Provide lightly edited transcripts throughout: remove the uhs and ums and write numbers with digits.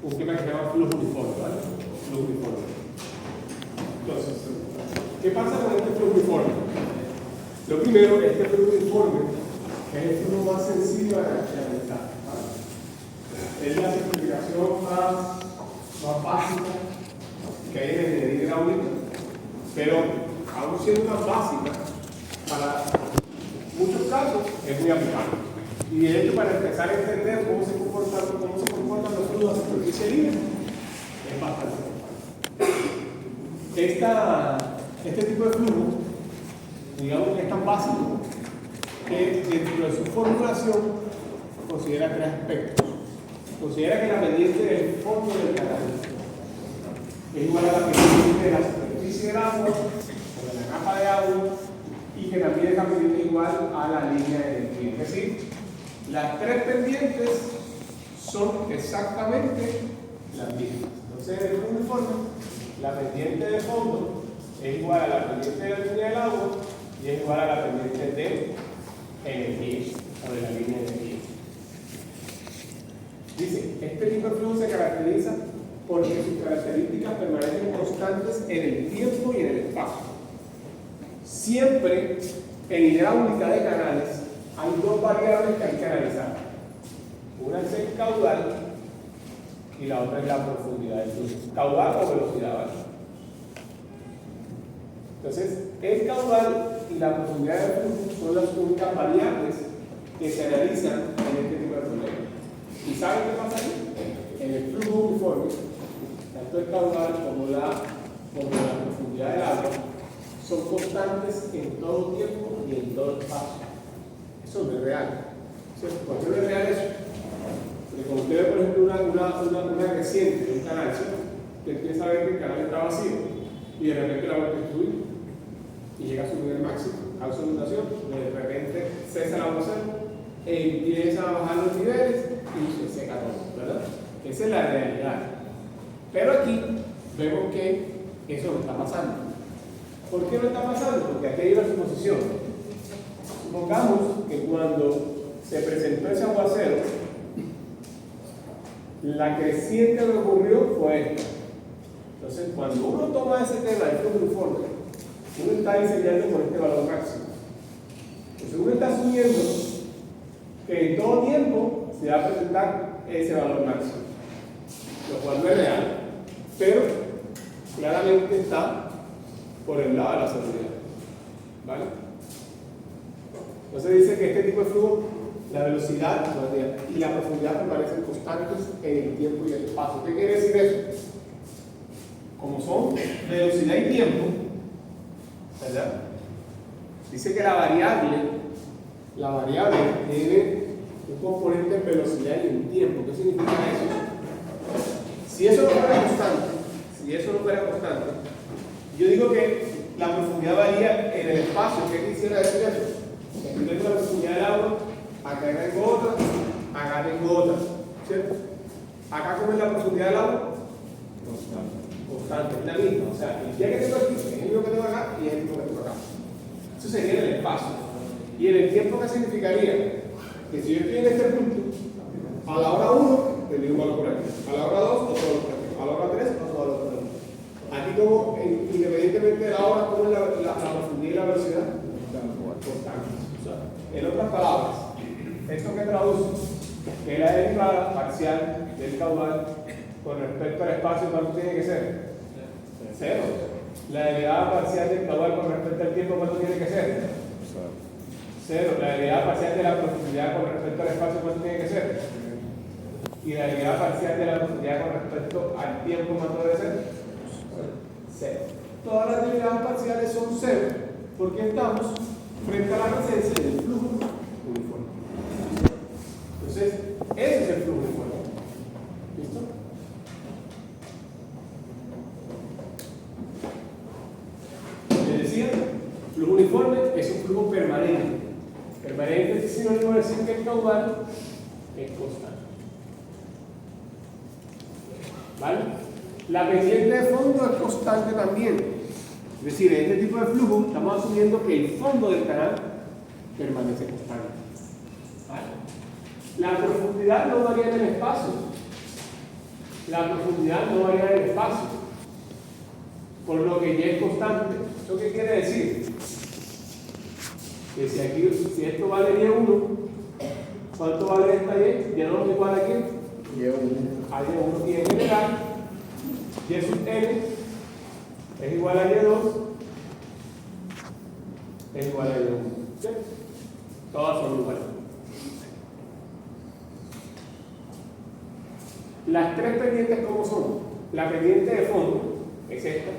un esquema que se llama flujo uniforme, ¿vale? Flujo uniforme. Entonces, ¿qué pasa con este flujo uniforme? Lo primero, este flujo uniforme es el flujo más sencillo de realizar, ¿vale? Es la simplificación más básica que hay en ingeniería hidráulica, pero aún siendo más básica, para muchos casos es muy aplicable. Y de hecho, para empezar a entender cómo se comportan los fludos de superficie libre, es bastante importante. Este tipo de flujo, digamos que es tan básico, que dentro de su formulación considera tres aspectos. Considera que la pendiente del fondo del canal es igual a la pendiente de la superficie del agua, o de la capa de agua, y que también es la pendiente igual a la línea de energía. Es decir, las tres pendientes son exactamente las mismas. Entonces, en el flujo uniforme, la pendiente de fondo es igual a la pendiente de la línea del agua y es igual a la pendiente de energía o de la línea de energía. Dice, este tipo de flujo se caracteriza porque sus características permanecen constantes en el tiempo y en el espacio. Siempre en hidráulica de canales hay dos variables que hay que analizar. Una es el caudal y la otra es la profundidad del flujo. Caudal o velocidad, ¿vale? Entonces, el caudal y la profundidad del flujo son las únicas variables que se analizan en este tipo de problemas. ¿Y saben qué pasa ahí? En el flujo uniforme, tanto el caudal como la profundidad del agua son constantes en todo tiempo y en todo espacio. Eso no es real. ¿Cierto? ¿Por qué no es real eso? Porque cuando usted ve, por ejemplo, una creciente de un canal, ¿cierto? Usted empieza a ver que el canal está vacío y de repente la vuelve a destruir y llega a su nivel máximo, causa inundación, de repente cesa el agua cero, empieza a bajar los niveles y se seca todo, ¿verdad? Esa es la realidad. Pero aquí vemos que eso no está pasando. ¿Por qué no está pasando? Porque aquí hay una suposición. Supongamos que cuando se presentó ese aguacero, la creciente que ocurrió fue esta. Entonces, cuando uno toma ese tema del flujo uniforme, uno está diseñando con este valor máximo. Entonces, uno está asumiendo que en todo tiempo se va a presentar ese valor máximo, lo cual no es real, pero claramente está por el lado de la seguridad. ¿Vale? Entonces dice que este tipo de flujo, la velocidad y la profundidad permanecen constantes en el tiempo y el espacio. ¿Qué quiere decir eso? Como son velocidad y tiempo, ¿verdad? Dice que la variable tiene un componente en velocidad y en tiempo. ¿Qué significa eso? Si eso no fuera constante, yo digo que la profundidad varía en el espacio. ¿Qué quisiera decir eso? Aquí tengo la profundidad del agua, acá tengo otra, acá tengo otra, ¿cierto? Acá, ¿cómo es la profundidad del agua? Constante, es la misma. O sea, el día que tengo aquí es el mismo que tengo acá y es el mismo que tengo acá. Eso sería en el espacio. ¿Y en el tiempo qué significaría? Que si yo estoy en este punto, a la hora 1, tendría un valor por aquí. A la hora 2, otro valor por aquí. A la hora 3, otro valor por aquí. Aquí, como independientemente de la hora, ¿cómo es la profundidad y la velocidad? Constantes. O sea, en otras palabras, esto que traduce que la derivada parcial del caudal con respecto al espacio, ¿cuánto tiene que ser? 0. La derivada parcial del caudal con respecto al tiempo, ¿cuánto tiene que ser? 0. La derivada parcial de la profundidad con respecto al espacio, ¿cuánto tiene que ser? Y la derivada parcial de la profundidad con respecto al tiempo, ¿cuánto debe ser? 0. Todas las derivadas parciales son 0, porque estamos frente a la presencia del flujo uniforme. Entonces, ese es el flujo uniforme. ¿Listo? Les decía, flujo uniforme es un flujo permanente. Permanente es sinónimo de decir que el caudal es constante. ¿Vale? La pendiente de fondo es constante también. Es decir, en este tipo de flujo estamos asumiendo que el fondo del canal permanece constante. ¿Vale? La profundidad no varía en el espacio. La profundidad no varía en el espacio, por lo que ya es constante. ¿Eso qué quiere decir? Que si esto vale Y1, ¿cuánto vale esta Y? ¿Ya no es igual a quién? Y1. A Y1. Y en general, Y sub n es igual a Y2, es igual a Y1. ¿Sí? Todas son iguales. Las tres pendientes, ¿cómo son? La pendiente de fondo es esta.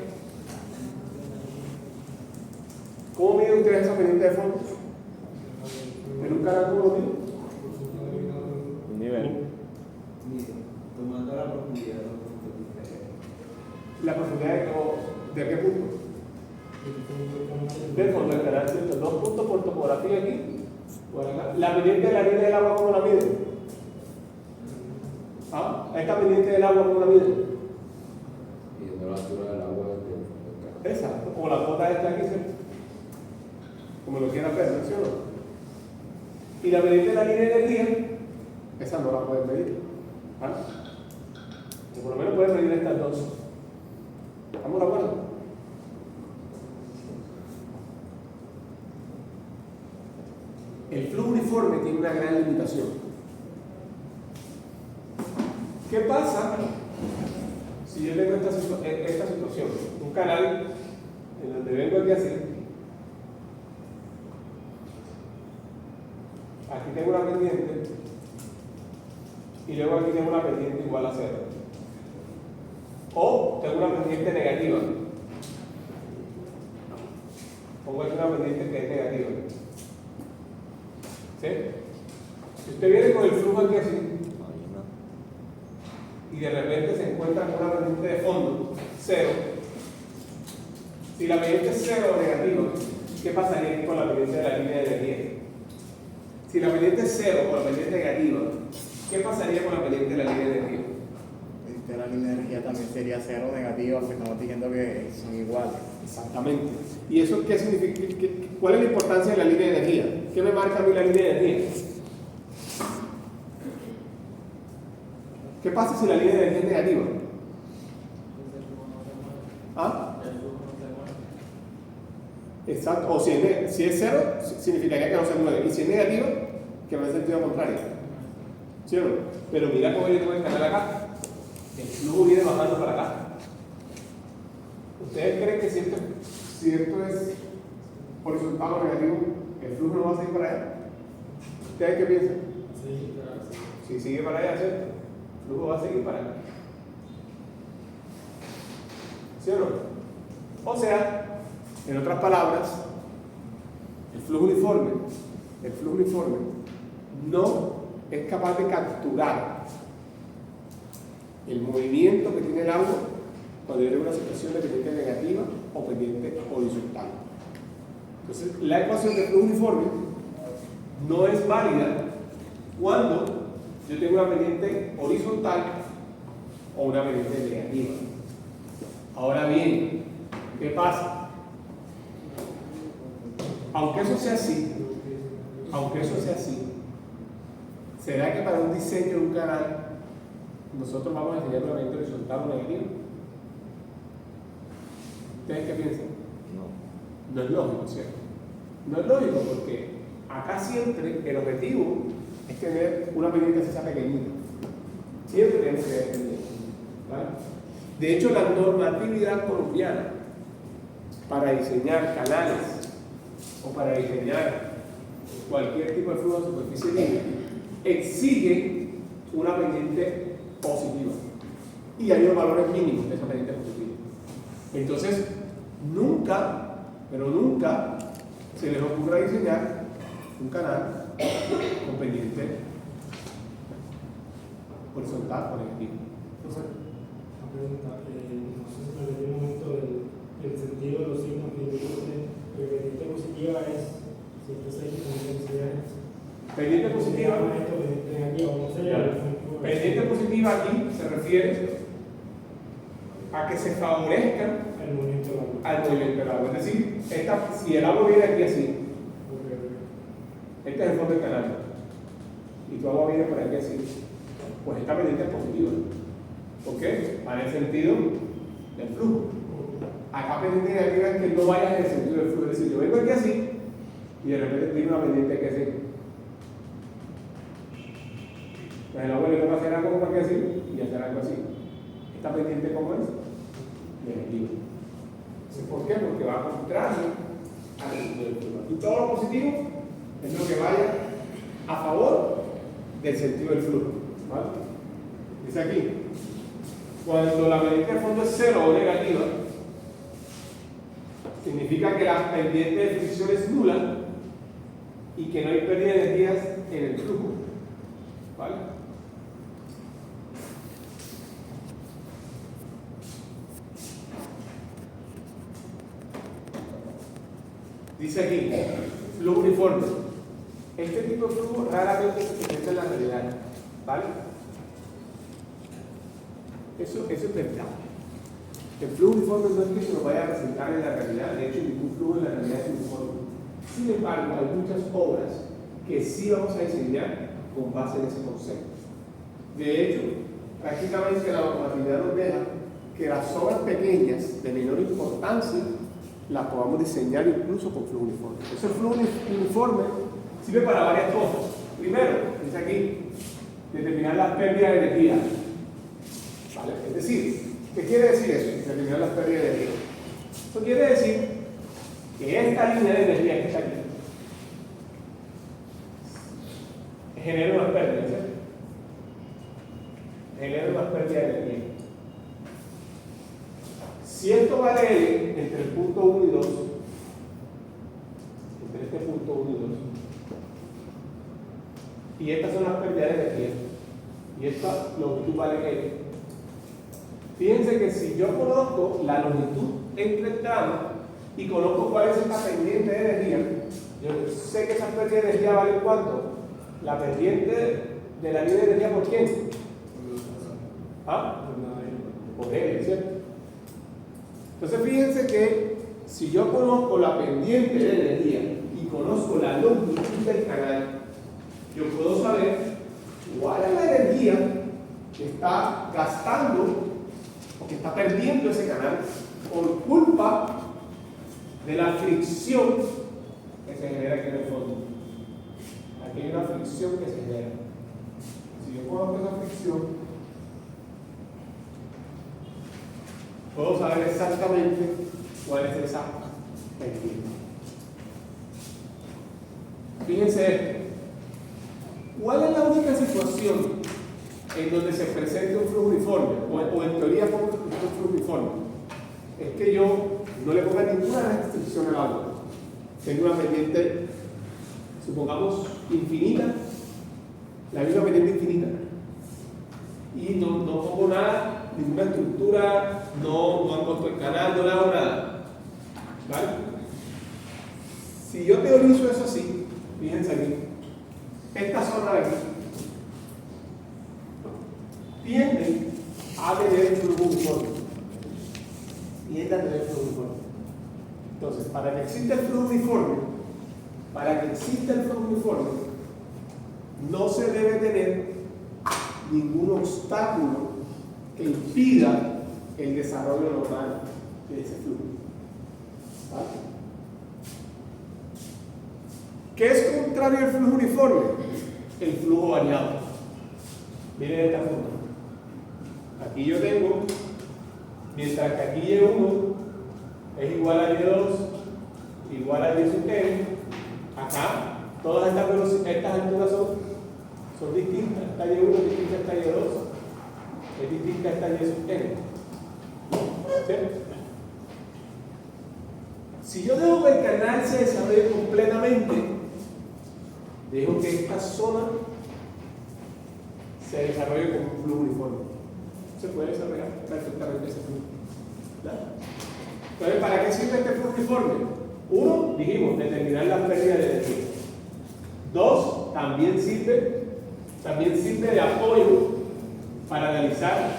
¿Cómo miden ustedes esa pendiente de fondo? ¿En un canal cómo lo miden? Un nivel. Tomando la profundidad. ¿La profundidad de qué punto? Del fondo del canal, ¿cierto? 2 puntos por topografía aquí. Por acá. La pendiente de la línea del agua, ¿cómo la miden? ¿Ah? Esta pendiente del agua, ¿cómo la miden? Midiendo la altura del agua del canal. Exacto. O la cuota esta aquí, ¿cierto? Como lo quieras ver, ¿sí o no? Y la pendiente de la línea de energía, esa no la puedes medir. ¿Vale? O por lo menos puedes medir estas dos. ¿Estamos de acuerdo? El flujo uniforme tiene una gran limitación. ¿Qué pasa si yo tengo esta situación? Un canal en donde vengo aquí así. Aquí tengo una pendiente y luego aquí tengo una pendiente igual a 0. O tengo una pendiente negativa. Pongo aquí una pendiente que es negativa. ¿Sí? Si usted viene con el flujo aquí así y de repente se encuentra con una pendiente de fondo 0, si la pendiente es 0 o negativa, ¿qué pasaría con la pendiente de la línea de energía? Si la pendiente es 0 o la pendiente negativa, ¿qué pasaría con la pendiente de la línea de energía? La línea de energía también sería 0 negativa, porque estamos diciendo que son iguales. Exactamente. ¿Y eso qué significa? ¿Cuál es la importancia de la línea de energía? ¿Qué me marca a mí la línea de energía? ¿Qué pasa si la línea de energía es negativa? ¿Ah? Exacto. O si es 0, significaría que no se mueve. Y si es negativa, que va en sentido contrario. ¿Sí o no? Pero mira cómo yo tengo el canal acá. El flujo viene bajando para acá. ¿Ustedes creen que si esto es horizontal o negativo, el flujo no va a seguir para allá? ¿Ustedes qué piensan? Sí, claro. Si sigue para allá, ¿cierto? El flujo va a seguir para allá. ¿Sí o no? O sea, en otras palabras, el flujo uniforme no es capaz de capturar el movimiento que tiene el agua cuando hay una situación de pendiente negativa o pendiente horizontal. Entonces, la ecuación de flujo uniforme no es válida cuando yo tengo una pendiente horizontal o una pendiente negativa. Ahora bien, ¿qué pasa? Aunque eso sea así, ¿será que para un diseño de un canal nosotros vamos a diseñar una pendiente horizontal o negativa? ¿Ustedes qué piensan? No es lógico, ¿cierto? No es lógico porque acá siempre el objetivo es tener una pendiente así pequeñita. Siempre tenemos que tener pendiente, ¿vale? De hecho, la normatividad colombiana para diseñar canales o para diseñar cualquier tipo de flujo de superficie libre exige una pendiente positiva y hay unos valores mínimos de esa pendiente positiva. Entonces, nunca se les ocurra diseñar un canal con pendiente horizontal o negativo. Una pregunta, no sé si me metí un momento del sentido de los signos que dice que pendiente positiva es siempre se dice Pendiente positiva. Pendiente positiva aquí se refiere a que se favorezca el movimiento del agua. al movimiento del agua. Es decir, si el agua viene aquí así, este es el fondo del canal, y tu agua viene por aquí así, pues esta pendiente es positiva. ¿Por qué? Para el sentido del flujo. Acá pendiente negativa es que no vayas en el sentido del flujo. Es decir, yo vengo aquí así y de repente tengo una pendiente que así. Pues el agua le toca hacer algo como que así y hacer algo así. ¿Esta pendiente cómo es? Negativa. ¿Por qué? Porque va contrario al sentido del flujo. Y todo lo positivo es lo que vaya a favor del sentido del flujo. ¿Vale? Dice aquí, cuando la pendiente de fondo es cero o negativa, significa que la pendiente de fricción es nula y que no hay pérdida de energías en el flujo. ¿Vale? Dice aquí, flujo uniforme. Este tipo de flujo raramente se presenta en la realidad. ¿Vale? Eso es verdad. El flujo uniforme no es que se nos vaya a presentar en la realidad. De hecho, ningún flujo en la realidad es uniforme. Sin embargo, hay muchas obras que sí vamos a diseñar con base en ese concepto. De hecho, prácticamente la normatividad nos deja que las obras pequeñas de menor importancia las podamos diseñar incluso con flujo uniforme. Ese flujo uniforme sirve para varias cosas. Primero, dice aquí, determinar las pérdidas de energía. ¿Vale? Es decir, ¿qué quiere decir eso? Determinar las pérdidas de energía. Eso quiere decir que esta línea de energía que está aquí genera unas pérdidas, ¿cierto? Genera unas pérdidas de energía. Si esto vale L entre el punto 1 y 2, entre este punto 1 y 2, y estas son las pérdidas de energía, y esta longitud vale L, fíjense que si yo conozco la longitud entre tramos y conozco cuál es esta pendiente de energía, yo sé que esa pérdida de energía vale ¿cuánto? La pendiente de la línea de energía ¿por quién? ¿Ah? Por L, ¿cierto? Entonces fíjense que si yo conozco la pendiente de energía y conozco la longitud del canal, yo puedo saber cuál es la energía que está gastando o que está perdiendo ese canal por culpa de la fricción que se genera aquí en el fondo. Aquí hay una fricción que se genera. Si yo conozco esa fricción, puedo saber exactamente cuál es esa pendiente. Fíjense esto. ¿Cuál es la única situación en donde se presenta un flujo uniforme? O en teoría como un flujo uniforme. Es que yo no le ponga ninguna restricción al agua. Tengo una pendiente, supongamos, infinita, la misma pendiente infinita. Y no pongo nada, ninguna estructura, no han el canal, no le hago nada. ¿Vale? Si yo teorizo eso así, fíjense aquí, esta zona de aquí tiende a tener flujo uniforme. Tiende a tener flujo uniforme. Entonces, para que exista el flujo uniforme, no se debe tener ningún obstáculo que impida el desarrollo normal de ese flujo. ¿Vale? ¿Qué es contrario al flujo uniforme? El flujo variado. Miren esta forma. Aquí yo tengo, mientras que aquí Y1 es igual a Y2 igual a Y sub n, acá todas estas alturas son distintas. Esta Y1 es distinta a esta Y2, es distinta a esta Y sub n. ¿Cierto? Si yo dejo que el canal se desarrolle completamente, dejo que esta zona se desarrolle como un flujo uniforme. Se puede desarrollar perfectamente ese flujo. ¿Verdad? Entonces, ¿para qué sirve este flujo uniforme? Uno, dijimos, determinar las pérdidas de energía. Dos, también sirve de apoyo para analizar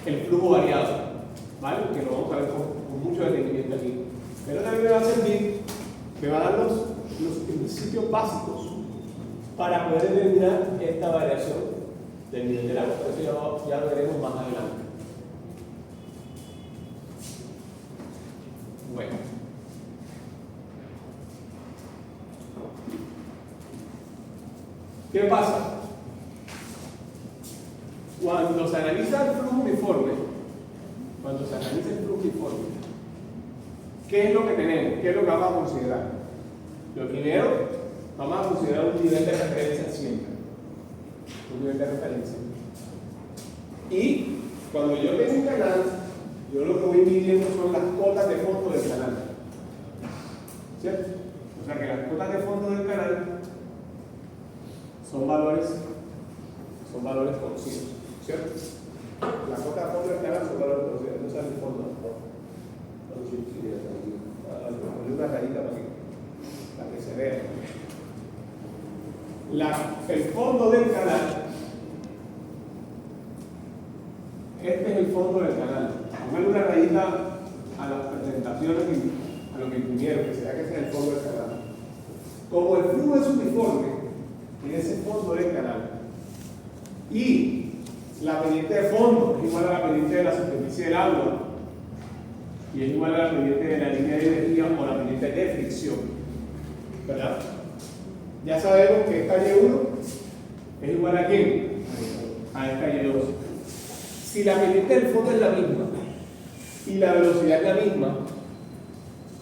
el flujo variado. ¿Vale? Que lo vamos a ver con mucho detenimiento aquí. Pero también me va a servir, me va a dar los principios básicos para poder determinar esta variación del nivel del agua. Por eso ya lo veremos más adelante. Bueno. ¿Qué pasa? Cuando se analiza el flujo uniforme, ¿qué es lo que tenemos? ¿Qué es lo que vamos a considerar? Lo primero, vamos a considerar un nivel de referencia siempre. Un nivel de referencia. Y cuando yo tengo un canal, yo lo que voy midiendo son las cotas de fondo del canal. ¿Cierto? O sea que las cotas de fondo del canal son valores conocidos. ¿Cierto? Las cotas de fondo del canal son valores conocidos. No sale el fondo. Una rayita para que se vea. El fondo del canal, este es el fondo del canal. Pongan una rayita a las presentaciones y a lo que imprimieron, que sea que sea el fondo del canal. Como el flujo es uniforme, tiene ese fondo del canal. Y la pendiente de fondo es igual a la pendiente de la superficie del agua. Y es igual a la pendiente de la línea de energía o la pendiente de fricción. ¿Verdad? Ya sabemos que esta Y1 es igual a ¿quién? A esta Y2. Si la pendiente del fondo es la misma y la velocidad es la misma,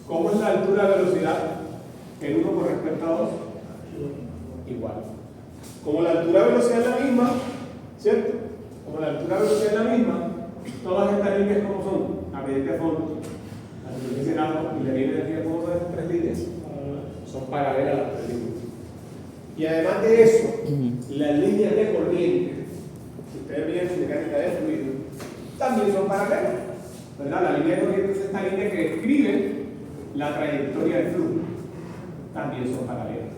¿cómo es la altura de velocidad? El 1 con respecto a 2. Igual. Como la altura de velocidad es la misma, ¿cierto? Como la altura de velocidad es la misma, todas estas líneas, ¿cómo son? La pendiente de fondo, la superficie del agua y la línea de energía, ¿cómo son estas tres líneas? Son paralelas a las tres líneas. Y además de eso, las líneas de corriente, si ustedes miran su mecánica de fluido, también son paralelas. ¿Verdad? La línea de corriente es esta línea que describe la trayectoria del flujo. También son paralelas.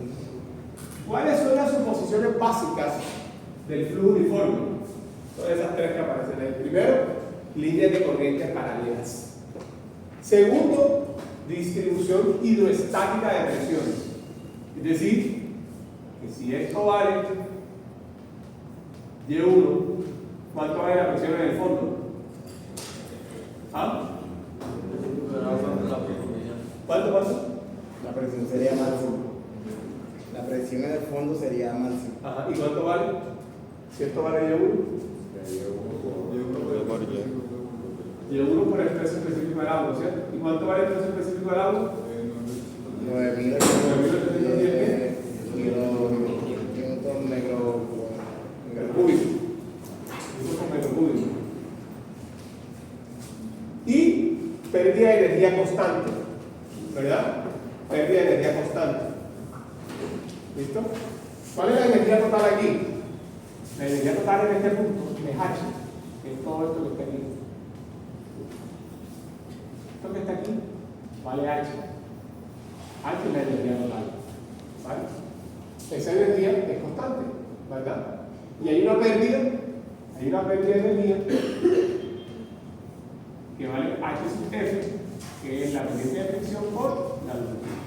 ¿Cuáles son las suposiciones básicas del flujo uniforme? Son esas tres que aparecen ahí. Primero, líneas de corriente paralelas. Segundo, distribución hidroestática de presiones. Es decir, que si esto vale Y1, ¿cuánto vale la presión en el fondo? ¿Ah? ¿Cuánto? La presión sería máxima. La presión en el fondo sería máxima. Ajá. ¿Y cuánto vale? Si esto vale Y1. Y1 por el peso específico del agua, ¿cierto? ¿Y cuánto vale el peso específico del agua? 9.810 metros cúbicos. Y pérdida de energía constante, ¿verdad? Pérdida de energía constante. ¿Listo? ¿Cuál es la energía total aquí? La energía total en este punto es H, que es todo esto que está aquí. Esto que está aquí vale H. H es la energía total. ¿Vale? Esa energía es constante, ¿verdad? Y hay una pérdida de energía que vale H sub F, que es la pendiente de fricción por la longitud.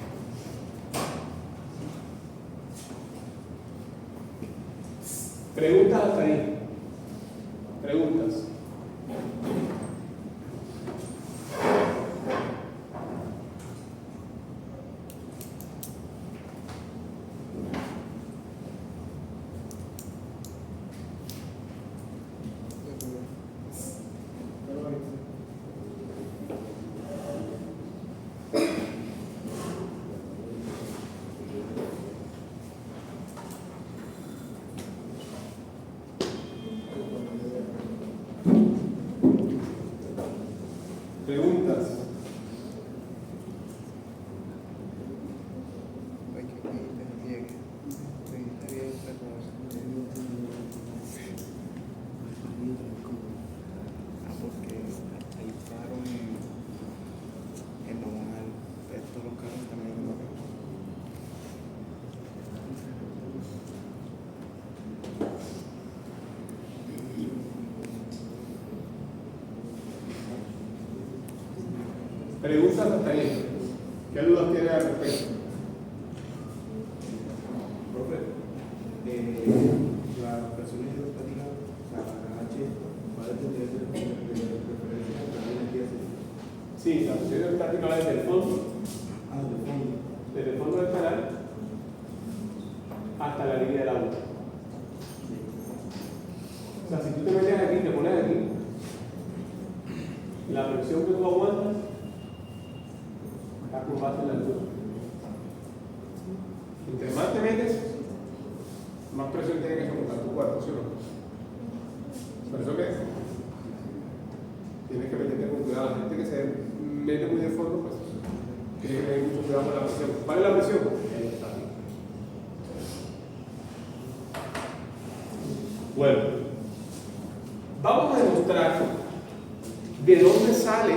Preguntas hasta ahí. Preguntas. Preguntas. Porque hay paro en Mamonal. Todos los carros también en Mamonal. Preguntas hasta ahí. ¿Qué dudas tiene al respecto? Profe, las presiones hidrostáticas, o sea, la H, ¿cuál es el nivel de referencia de la energía? Sí, la presión hidrostática va desde el fondo, Ah, de fondo. desde el fondo del canal hasta la línea del agua. O sea, si tú te metes aquí, te pones aquí, la presión que tú aguantas está con base en la altura. Entre más te metes, más presión tiene que soportar tu cuerpo, ¿sí o no? Por eso que tienes que meterte con cuidado. La gente que se mete muy de fondo, pues tiene que tener mucho cuidado con la presión. ¿Cuál es la presión? Bueno, vamos a demostrar de dónde sale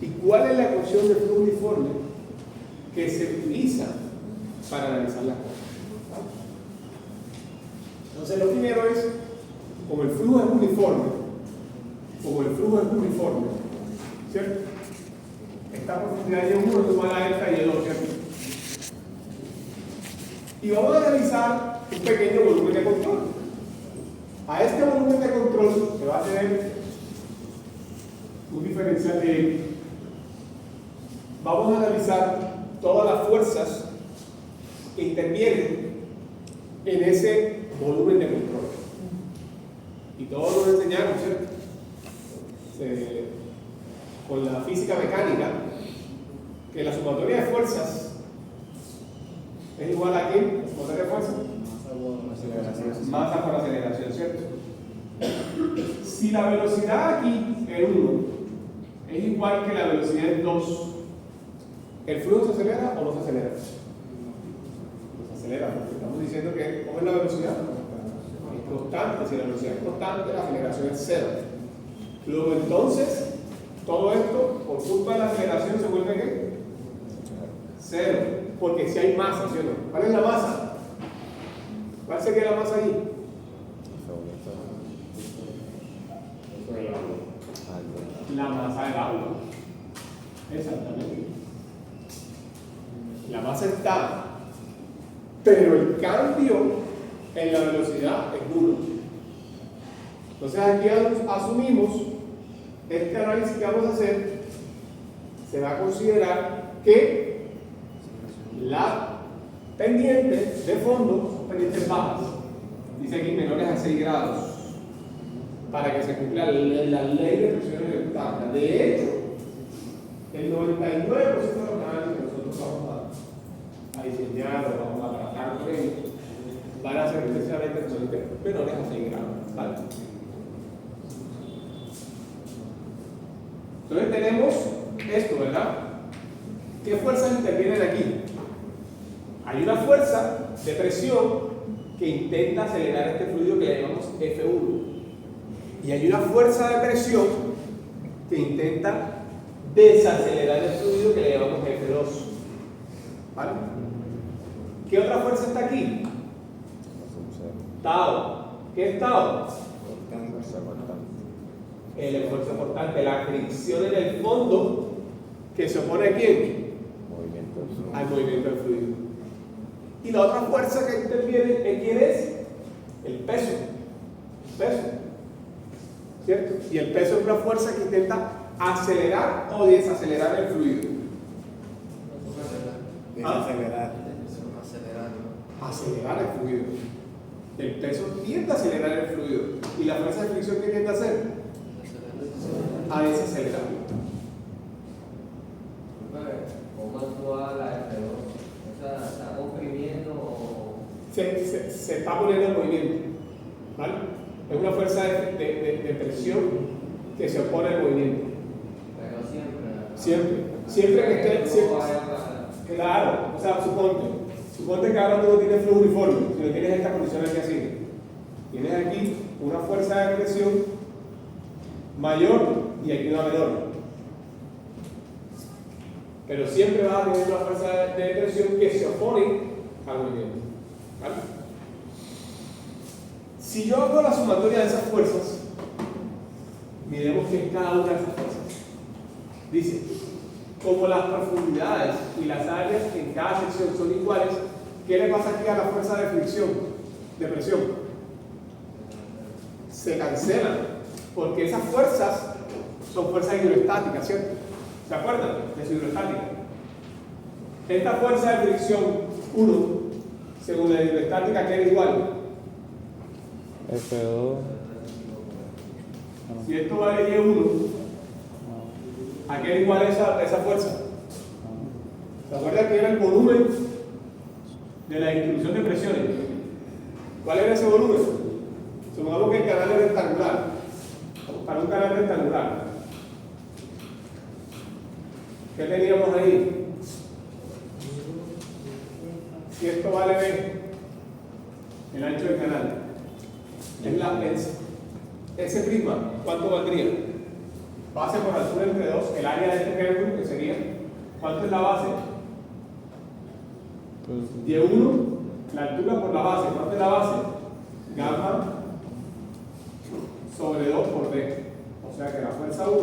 y cuál es la ecuación de flujo uniforme que se utiliza para analizar las cosas. Entonces, lo primero es, como el flujo es uniforme, ¿cierto? Esta profundidad Y1 es igual a esta Y2, ¿cierto? Y vamos a analizar un pequeño volumen de control. A este volumen de control se va a tener un diferencial de él. Vamos a analizar todas las fuerzas que intervienen en ese volumen de control. Y todos lo enseñaron, ¿cierto? Con la física mecánica, que la sumatoria de fuerzas es igual a ¿qué? La sumatoria de fuerzas. Masa por aceleración, ¿cierto? Si la velocidad aquí en 1 es igual que la velocidad en 2, ¿el flujo se acelera o no se acelera? Se acelera, porque estamos diciendo que ¿cómo es la velocidad? Es constante. Si la velocidad es constante, la aceleración es 0. Luego entonces, todo esto, por culpa de la aceleración, se vuelve ¿qué? 0. Porque si hay masa, ¿sí o no? ¿Cuál es la masa? ¿Cuál sería la masa ahí? La masa del agua. Exactamente. La masa está, pero el cambio en la velocidad es nulo. Entonces aquí asumimos este análisis que vamos a hacer, se va a considerar que la pendientes de fondo son pendientes bajas, dice aquí menores a 6 grados, para que se cumpla la ley de presión hidrostática. De hecho, el 99% de los canales que nosotros vamos a diseñar o vamos a tratar con ellos van a ser precisamente menores a 6 grados, ¿vale? Entonces tenemos esto, ¿verdad? ¿Qué fuerzas intervienen aquí? Hay una fuerza de presión que intenta acelerar este fluido que le llamamos F1. Y hay una fuerza de presión que intenta desacelerar el fluido que le llamamos F2. ¿Vale? ¿Qué otra fuerza está aquí? Tau. ¿Qué es Tau? El esfuerzo cortante, la fricción en el fondo que se opone a quién? Al movimiento del fluido. Y la otra fuerza que interviene en quién es el peso. El peso. ¿Cierto? Y el peso es una fuerza que intenta acelerar o desacelerar el fluido. Desacelerar. Acelerar el fluido. El peso tiende a acelerar el fluido. ¿Y la fuerza de fricción qué tiende a hacer? A desacelerar. ¿Cómo actúa la F2? O sea, ¿está comprimiendo o...? Se está poniendo en movimiento. ¿Vale? Es una fuerza de presión que se opone al movimiento. Pero Siempre. Siempre que esté. Siempre, claro. O sea, suponte que ahora tú no tienes flujo uniforme, sino tienes estas condiciones que siguen. Tienes aquí una fuerza de presión mayor y aquí una menor. Pero siempre vas a tener una fuerza de presión que se opone al movimiento. ¿Vale? Si yo hago la sumatoria de esas fuerzas, miremos qué es cada una de esas fuerzas. Dice, como las profundidades y las áreas en cada sección son iguales, ¿qué le pasa aquí a la fuerza de fricción, de presión? Se cancelan, porque esas fuerzas son fuerzas hidrostáticas, ¿cierto? ¿Se acuerdan de su hidrostática? Esta fuerza de fricción 1, según la hidrostática, ¿qué es igual? F2. Si esto vale Y1, ¿a qué es igual esa fuerza? ¿Se acuerdan que era el volumen de la distribución de presiones? ¿Cuál era ese volumen? Supongamos que el canal es rectangular. Para un canal rectangular, ¿qué teníamos ahí? Si esto vale B, el ancho del canal, ese prisma, ¿cuánto valdría? Base por altura entre 2, el área de este triángulo, que sería, ¿cuánto es la base? Y1, la altura por la base, ¿cuánto es la base? Gamma sobre 2 por D. O sea que la fuerza 1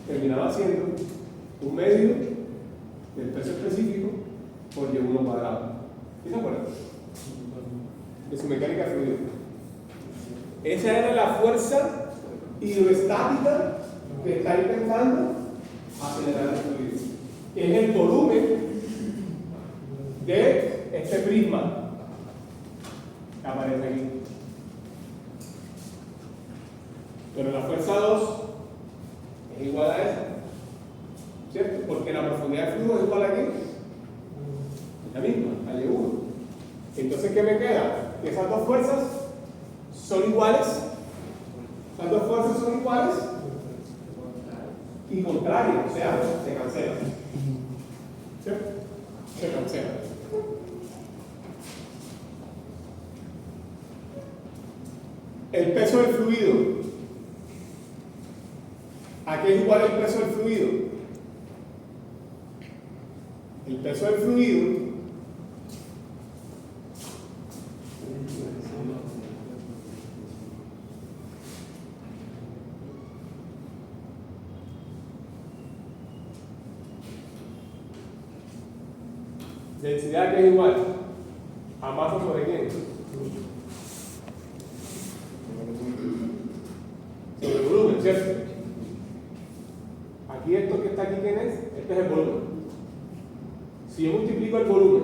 terminaba siendo un medio del peso específico por Y1 cuadrado. ¿Sí se acuerdan? De su mecánica fluida. Esa era la fuerza hidroestática que está intentando acelerar el fluido. Es el volumen de este prisma que aparece aquí. Pero la fuerza 2 es igual a esa, ¿cierto? Porque la profundidad del flujo es igual a qué? Es la misma, a Y1. Entonces, ¿qué me queda? Que esas dos fuerzas son iguales. Las dos fuerzas son iguales y contrarias, o sea, se cancelan. ¿Cierto? Se cancelan. El peso del fluido. ¿A qué es igual el peso del fluido? El peso del fluido densidad que es igual a masa sobre quién? Sobre el volumen, ¿cierto? Aquí esto que está aquí, ¿quién es? Este es el volumen. Si yo multiplico el volumen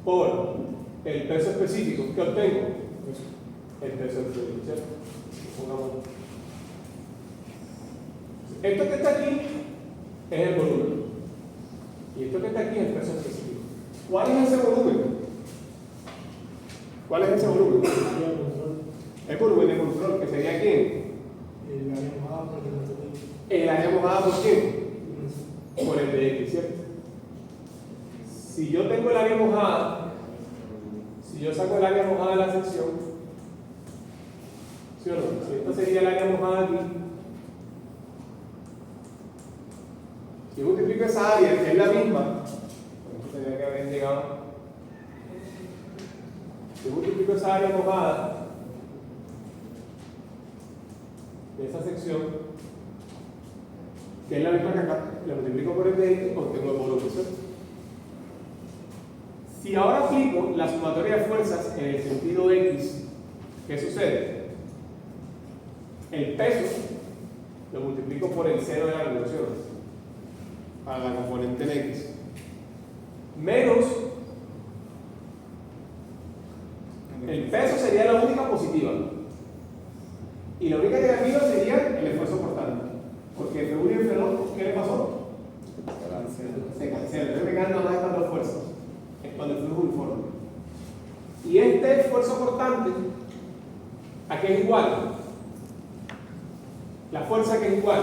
por el peso específico, ¿qué obtengo? El peso del fluido, ¿cierto? Pongamos. Esto que está aquí es el volumen. Y esto que está aquí es el peso específico. ¿Cuál es ese volumen? ¿Cuál es ese volumen? El volumen de control, que sería ¿quién? El área mojada por el El área mojada por quién? Por el de X, ¿cierto? Si yo tengo el área mojada, si yo saco el área mojada de la sección, ¿sí o no? Si esto sería el área mojada aquí, si yo multiplico esa área, que es la misma, por eso tendría que haber llegado, si yo multiplico esa área mojada de esa sección, que es la misma que acá, la multiplico por el de X, obtengo el volumen, ¿cierto? Si ahora aplico la sumatoria de fuerzas en el sentido X, ¿qué sucede? El peso lo multiplico por el seno de la revolución para la componente en X, menos el peso sería la única positiva y la única negativa sería el esfuerzo portante, porque entre 1 y entre 2, ¿qué le pasó? Se cancela. Entonces me quedan nada más estas dos fuerzas. Es cuando el flujo es uniforme. Y este esfuerzo portante, ¿a qué es igual? La fuerza que es igual,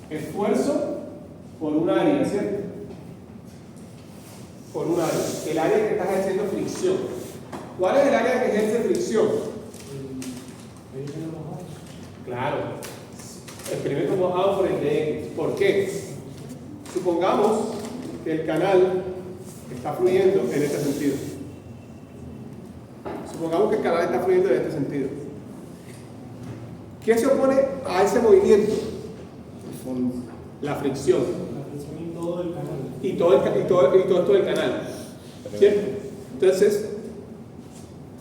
esfuerzo por un área, ¿cierto? Por un área. El área que estás ejerciendo fricción. ¿Cuál es el área que ejerce fricción? Claro. El perímetro mojado por el de X. ¿Por qué? Supongamos que el canal está fluyendo en este sentido. Supongamos que el canal está fluyendo en este sentido. ¿Qué se opone a ese movimiento? La fricción. La fricción y todo el canal. Y todo esto del canal. ¿Cierto? Entonces,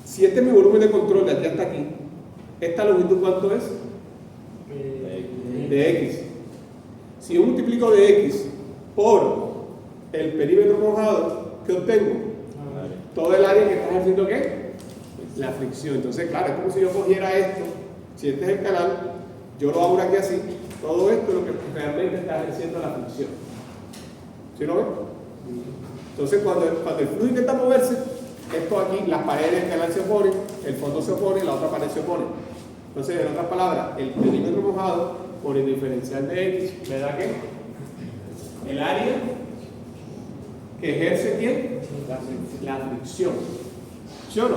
si este es mi volumen de control de aquí hasta aquí, ¿esta longitud cuánto es? De X. Si yo multiplico de X por el perímetro mojado, ¿qué obtengo? Todo el área que está ejerciendo ¿qué? La fricción. Entonces, claro, es como si yo cogiera esto, si este es el canal, yo lo abro aquí así, todo esto es lo que realmente está ejerciendo la fricción. ¿Sí lo ven? Entonces, cuando el flujo intenta moverse, esto aquí, las paredes del canal se oponen, el fondo se opone, la otra pared se opone. Entonces, en otras palabras, el perímetro mojado por el diferencial de X me da ¿qué? El área que ejerce ¿quién? La fricción. ¿Sí o no?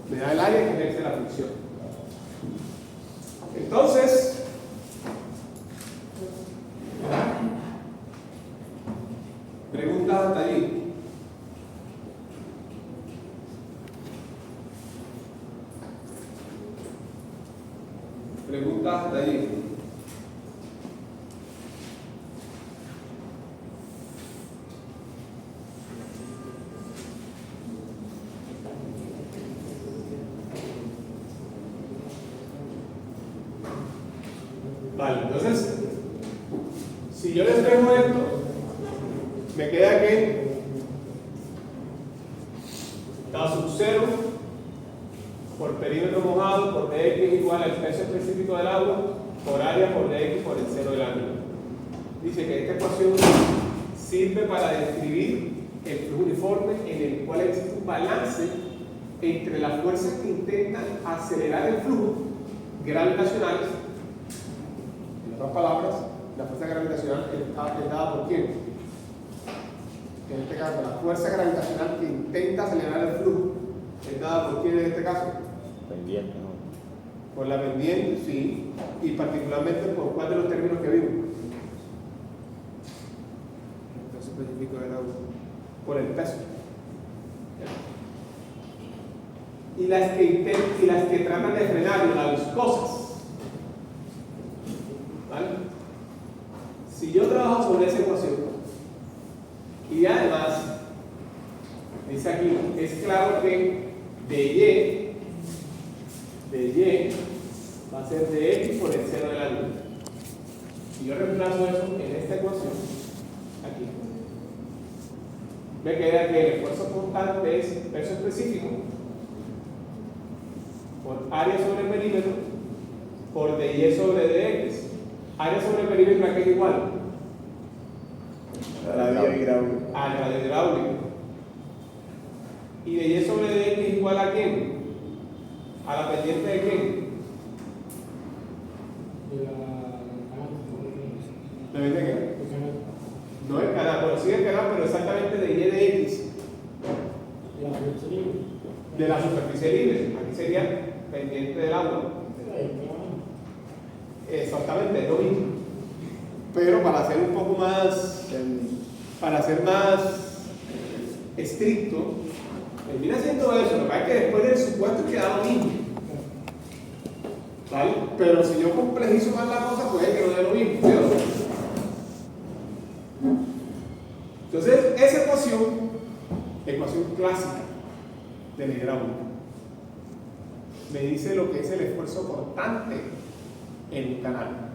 Me da el área que ejerce la fricción. Entonces, preguntas hasta allí. Preguntas hasta allí. Vale, entonces, si yo les dejo esto, me queda que K sub 0 por perímetro mojado por dx igual al peso específico del agua por área por dx por el cero del ángulo. Dice que esta ecuación sirve para describir el flujo uniforme en el cual existe un balance entre las fuerzas que intentan acelerar el flujo gravitacionales. En otras palabras, la fuerza gravitacional es dada por quién. En este caso, la fuerza gravitacional que intenta acelerar el flujo es dada por quién en este caso. Pendiente, ¿no? Por la pendiente, sí, y particularmente por cuál de los términos que vimos. El peso específico del agua. Por el peso. Y las que tratan de frenarlo, las viscosas. ¿Vale? Si yo trabajo sobre esa ecuación y además dice aquí, es claro que de Y va a ser de X por el cero del ángulo. Si yo reemplazo eso en esta ecuación, aquí, me queda que el esfuerzo constante es peso específico por área sobre perímetro por dy sobre dx. Área sobre perímetro aquí es igual Radio hidráulico. al radio hidráulico. Y dy sobre dx es igual a quién? A la pendiente de quién. ¿De qué? No el canal, bueno, sí el canal, pero exactamente de y de x. De la superficie libre. Aquí sería pendiente del agua. Exactamente, es lo mismo. Pero para ser un poco más, para ser más estricto, termina siendo eso. Lo que pasa es que después del supuesto queda lo mismo. ¿Vale? Pero si yo complejizo más la cosa, puede que no dé lo mismo. ¿Sí? Entonces, esa ecuación clásica de la hidráulica, me dice lo que es el esfuerzo cortante en el canal.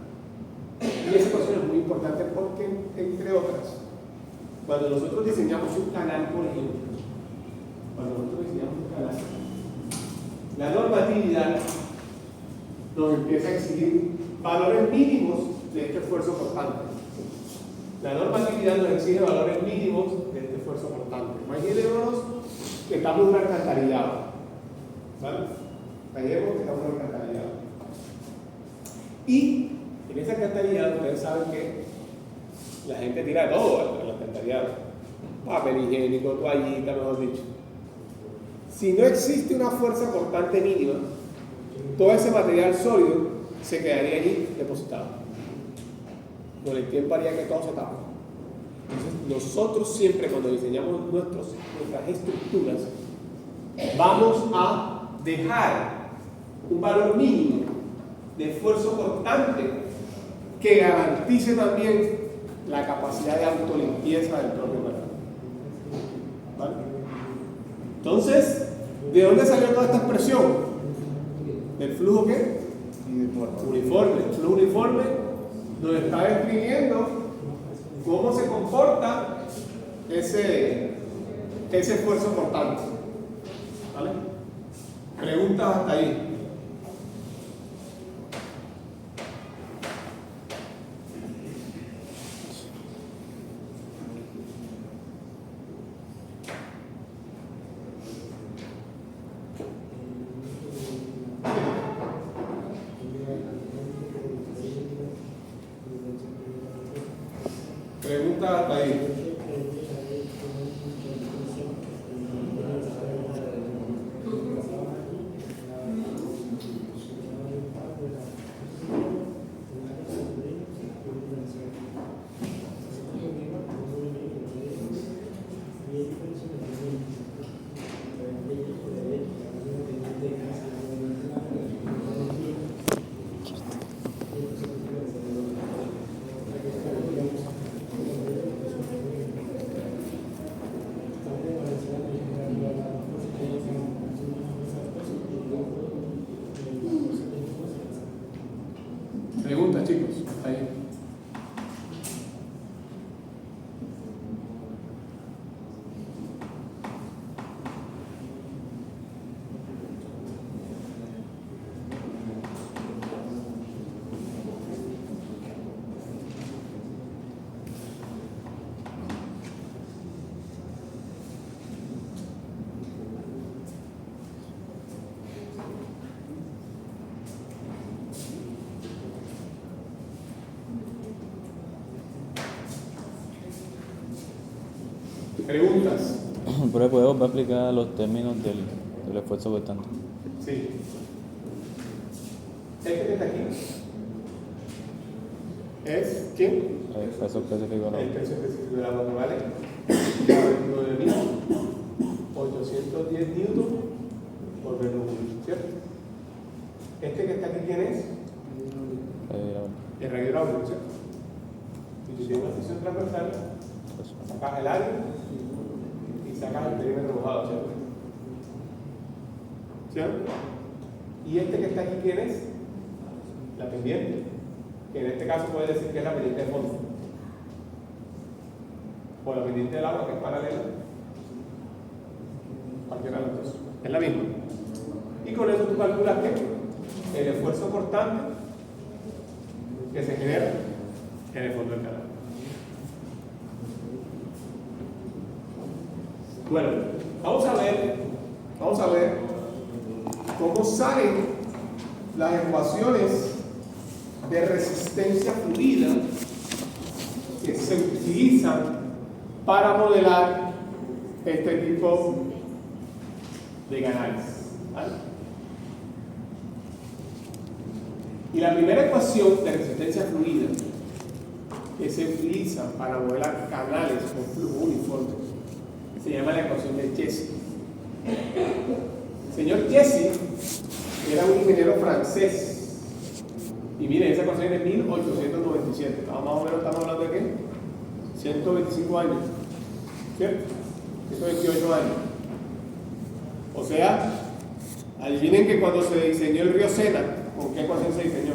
Y esa ecuación es muy importante porque, entre otras, cuando nosotros diseñamos un canal, por ejemplo, la normatividad nos empieza a exigir valores mínimos de este esfuerzo cortante. La normatividad nos exige valores mínimos de este esfuerzo cortante. Imaginémonos que estamos en un alcantarillado. ¿Vale? Imaginemos que estamos en un alcantarillado. Y en ese alcantarillado ustedes saben que la gente tira todo al alcantarillado. Papel higiénico, toallita, mejor dicho. Si no existe una fuerza cortante mínima, todo ese material sólido se quedaría allí depositado. Con el tiempo haría que todo se tape. Entonces, nosotros siempre cuando diseñamos nuestras estructuras, vamos a dejar un valor mínimo de esfuerzo cortante que garantice también la capacidad de autolimpieza del propio material. ¿Vale? Entonces, ¿de dónde salió toda esta expresión? ¿Del flujo qué? Uniforme. El flujo uniforme nos está describiendo cómo se comporta ese esfuerzo cortante. ¿Vale? Preguntas hasta ahí. Preguntas hasta ahí. Preguntas, chicos. Ahí. Preguntas. Pero ¿puedo explicar los términos del esfuerzo cortante? Sí. Este que está aquí es ¿quién? El peso específico de la El obra. peso específico de la bomba, ¿vale? 9.810 newton por metro cúbico, ¿cierto? Este que está aquí, ¿quién es? El radio hidráulico, ¿cierto? Si tú tienes una sección transversal, sacas el área y sacas el perímetro mojado, ¿cierto? ¿Cierto? Y este que está aquí, ¿quién es? La pendiente, que en este caso puede decir que es la pendiente de fondo, o la pendiente del agua, que es paralela. Cualquiera de los dos. Es la misma. Y con eso tú calculas que el esfuerzo cortante que se genera en el fondo del canal. Bueno, vamos a ver cómo salen las ecuaciones de resistencia fluida que se utilizan para modelar este tipo de canales, ¿vale? Y la primera ecuación de resistencia fluida que se utiliza para modelar canales con flujo uniforme se llama la ecuación de Jesse. El señor Jesse era un ingeniero francés. Y miren, esa ecuación es de 1897. Más o menos estamos hablando de ¿qué? 125 años. ¿Cierto? 128 años. O sea, adivinen que cuando se diseñó el río Sena, ¿con qué ecuación se diseñó?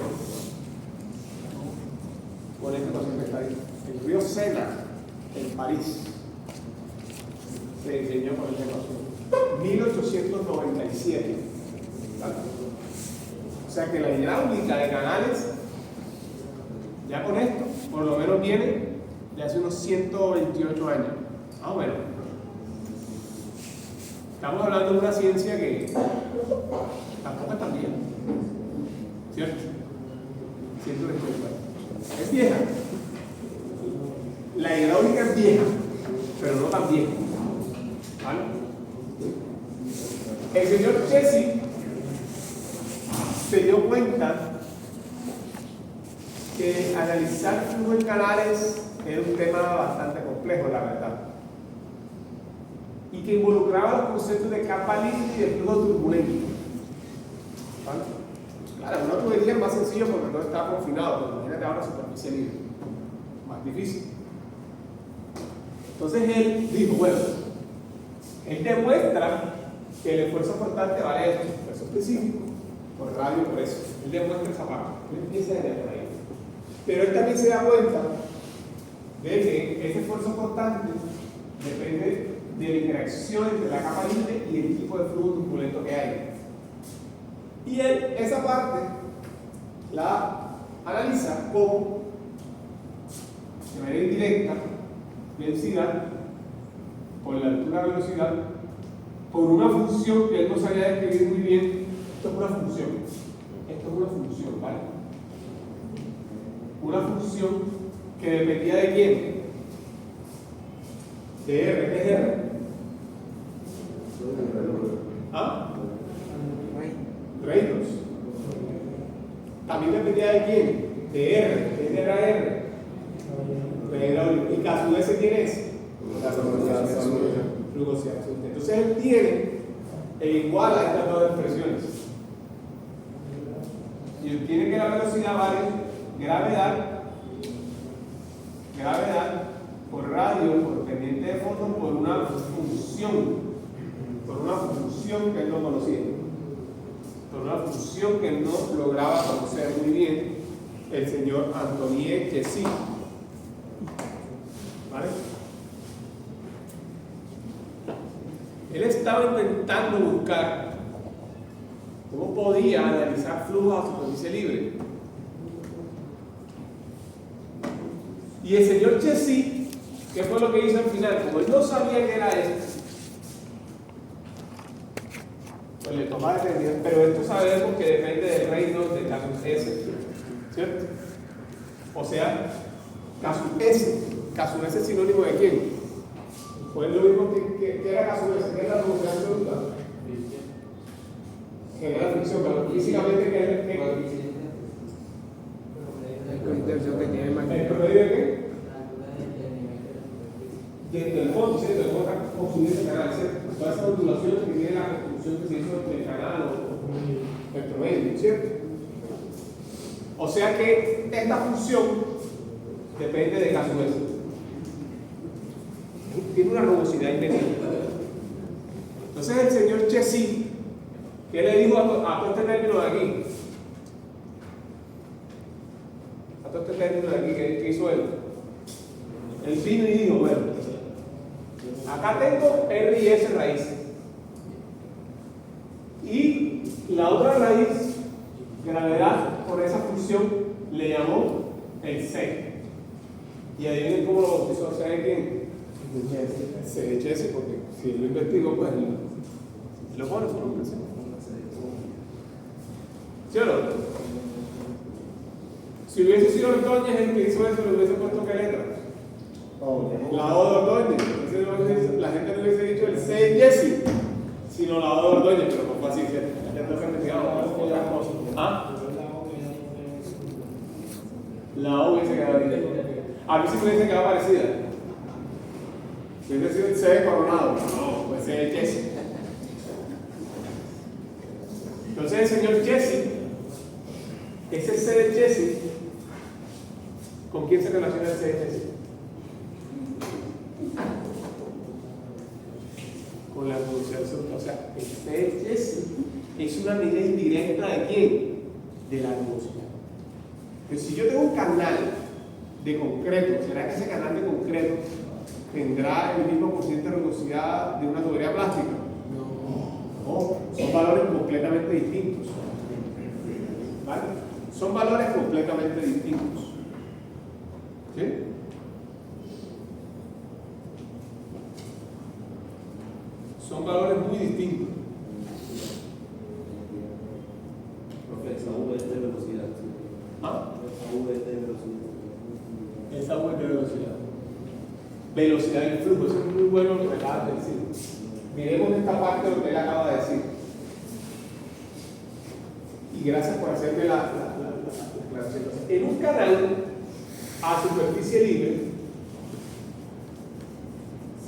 Con esta ecuación que está ahí. El río Sena, en París, se diseñó con esta ecuación. 1897. ¿Vale? O sea que la hidráulica de canales, ya con esto, por lo menos viene de hace unos 128 años. Más o menos. Estamos hablando de una ciencia que tampoco es tan vieja. ¿Cierto? 128 años. Es vieja. La hidráulica es vieja, pero no tan vieja. ¿Vale? El señor Jesse se dio cuenta que analizar flujo en canales era un tema bastante complejo, la verdad, y que involucraba los conceptos de capa líquida y de flujo turbulento. ¿Vale? Claro, una tubería es más sencillo porque no está confinado, pero imagínate ahora superficie libre, más difícil. Entonces él dijo, bueno, él demuestra que el esfuerzo cortante vale esto, esfuerzo específico, por radio, por eso. Él demuestra esa parte, él empieza desde por ahí. Pero él también se da cuenta de que ese esfuerzo constante depende de la interacción entre la capa libre y el tipo de flujo turbulento que hay. Y él, esa parte la analiza como, de manera indirecta, densidad por la altura de velocidad, por una función que él no sabía describir muy bien. Esto es una función. Esto es una función, ¿vale? Una función que dependía de quién? De R. ¿Qué es R? ¿Ah? Reynolds. También dependía de quién? De R. ¿Quién era R? ¿Y a su vez quién es? Flugosidad. Entonces él tiene e igual a estas dos expresiones. Y él tiene que la velocidad vale gravedad por radio, por pendiente de fondo, por una función que él no conocía, por una función que él no lograba conocer muy bien el señor Antoine Jessie. ¿Vale? Él estaba intentando buscar cómo podía analizar flujos a superficie libre. Y el señor Jessie, ¿qué fue lo que hizo al final? Como él no sabía qué era esto, pues le tomaba determinación, pero esto sabemos que depende del reino de caso S, ¿cierto? O sea, caso S es sinónimo de quién? Pues lo mismo que era caso S, que era la velocidad absoluta. Que era la fricción, pero físicamente que es ¿el promedio de qué? Del fondo, ¿cierto? El fondo está consumiendo el canal, ¿cierto? Todas esas ondulaciones que tiene la construcción que se hizo entre el canal o el promedio, ¿cierto? O sea que esta función depende de caso S. Tiene una rugosidad indefinida. Entonces el señor Jessie, ¿qué le dijo a todo este término de aquí? A todo este término de aquí, ¿qué hizo él? Él vino y dijo, bueno, acá tengo R y S raíces. Y la otra raíz, gravedad, por esa función, le llamó el C. Y adivinen cómo lo bautizó, ¿saben quién? C de Jessie, porque si lo investigó, pues lo pone su nombre, ¿sí? ¿Sí o no? Si hubiese sido Ordóñez el que hizo eso, le hubiese puesto qué letra. La O de Ordóñez. Entonces la gente no hubiese dicho el C de Jessie, sino la O de Ordóñez, pero no fue así, ¿cierto? Ya está investigado otras cosas. ¿Ah? La O hubiese quedado bien. A mí sí me hubiese quedado parecida. Si hubiese sido el C de Coronado, no, pues C de Jessie. Entonces el señor Jessie, ese C de Jessie, ¿con quién se relaciona el C de Jessie? Con la velocidad absoluta. O sea, el C de Jessie es una medida indirecta de quién? De la velocidad. Entonces, si yo tengo un canal de concreto, ¿será que ese canal de concreto tendrá el mismo porcentaje de rugosidad de una tubería plástica? No, son valores completamente distintos. ¿Vale? Son valores completamente distintos. ¿Sí? Son valores muy distintos. Profe, esa V es de velocidad. ¿Ah? Esa V es de velocidad. Esa V es de velocidad. Velocidad del flujo, eso es muy bueno lo que me acabas de decir. Miremos esta parte de lo que él acaba de decir. Y gracias por hacerme la aclaración. En un canal a superficie libre,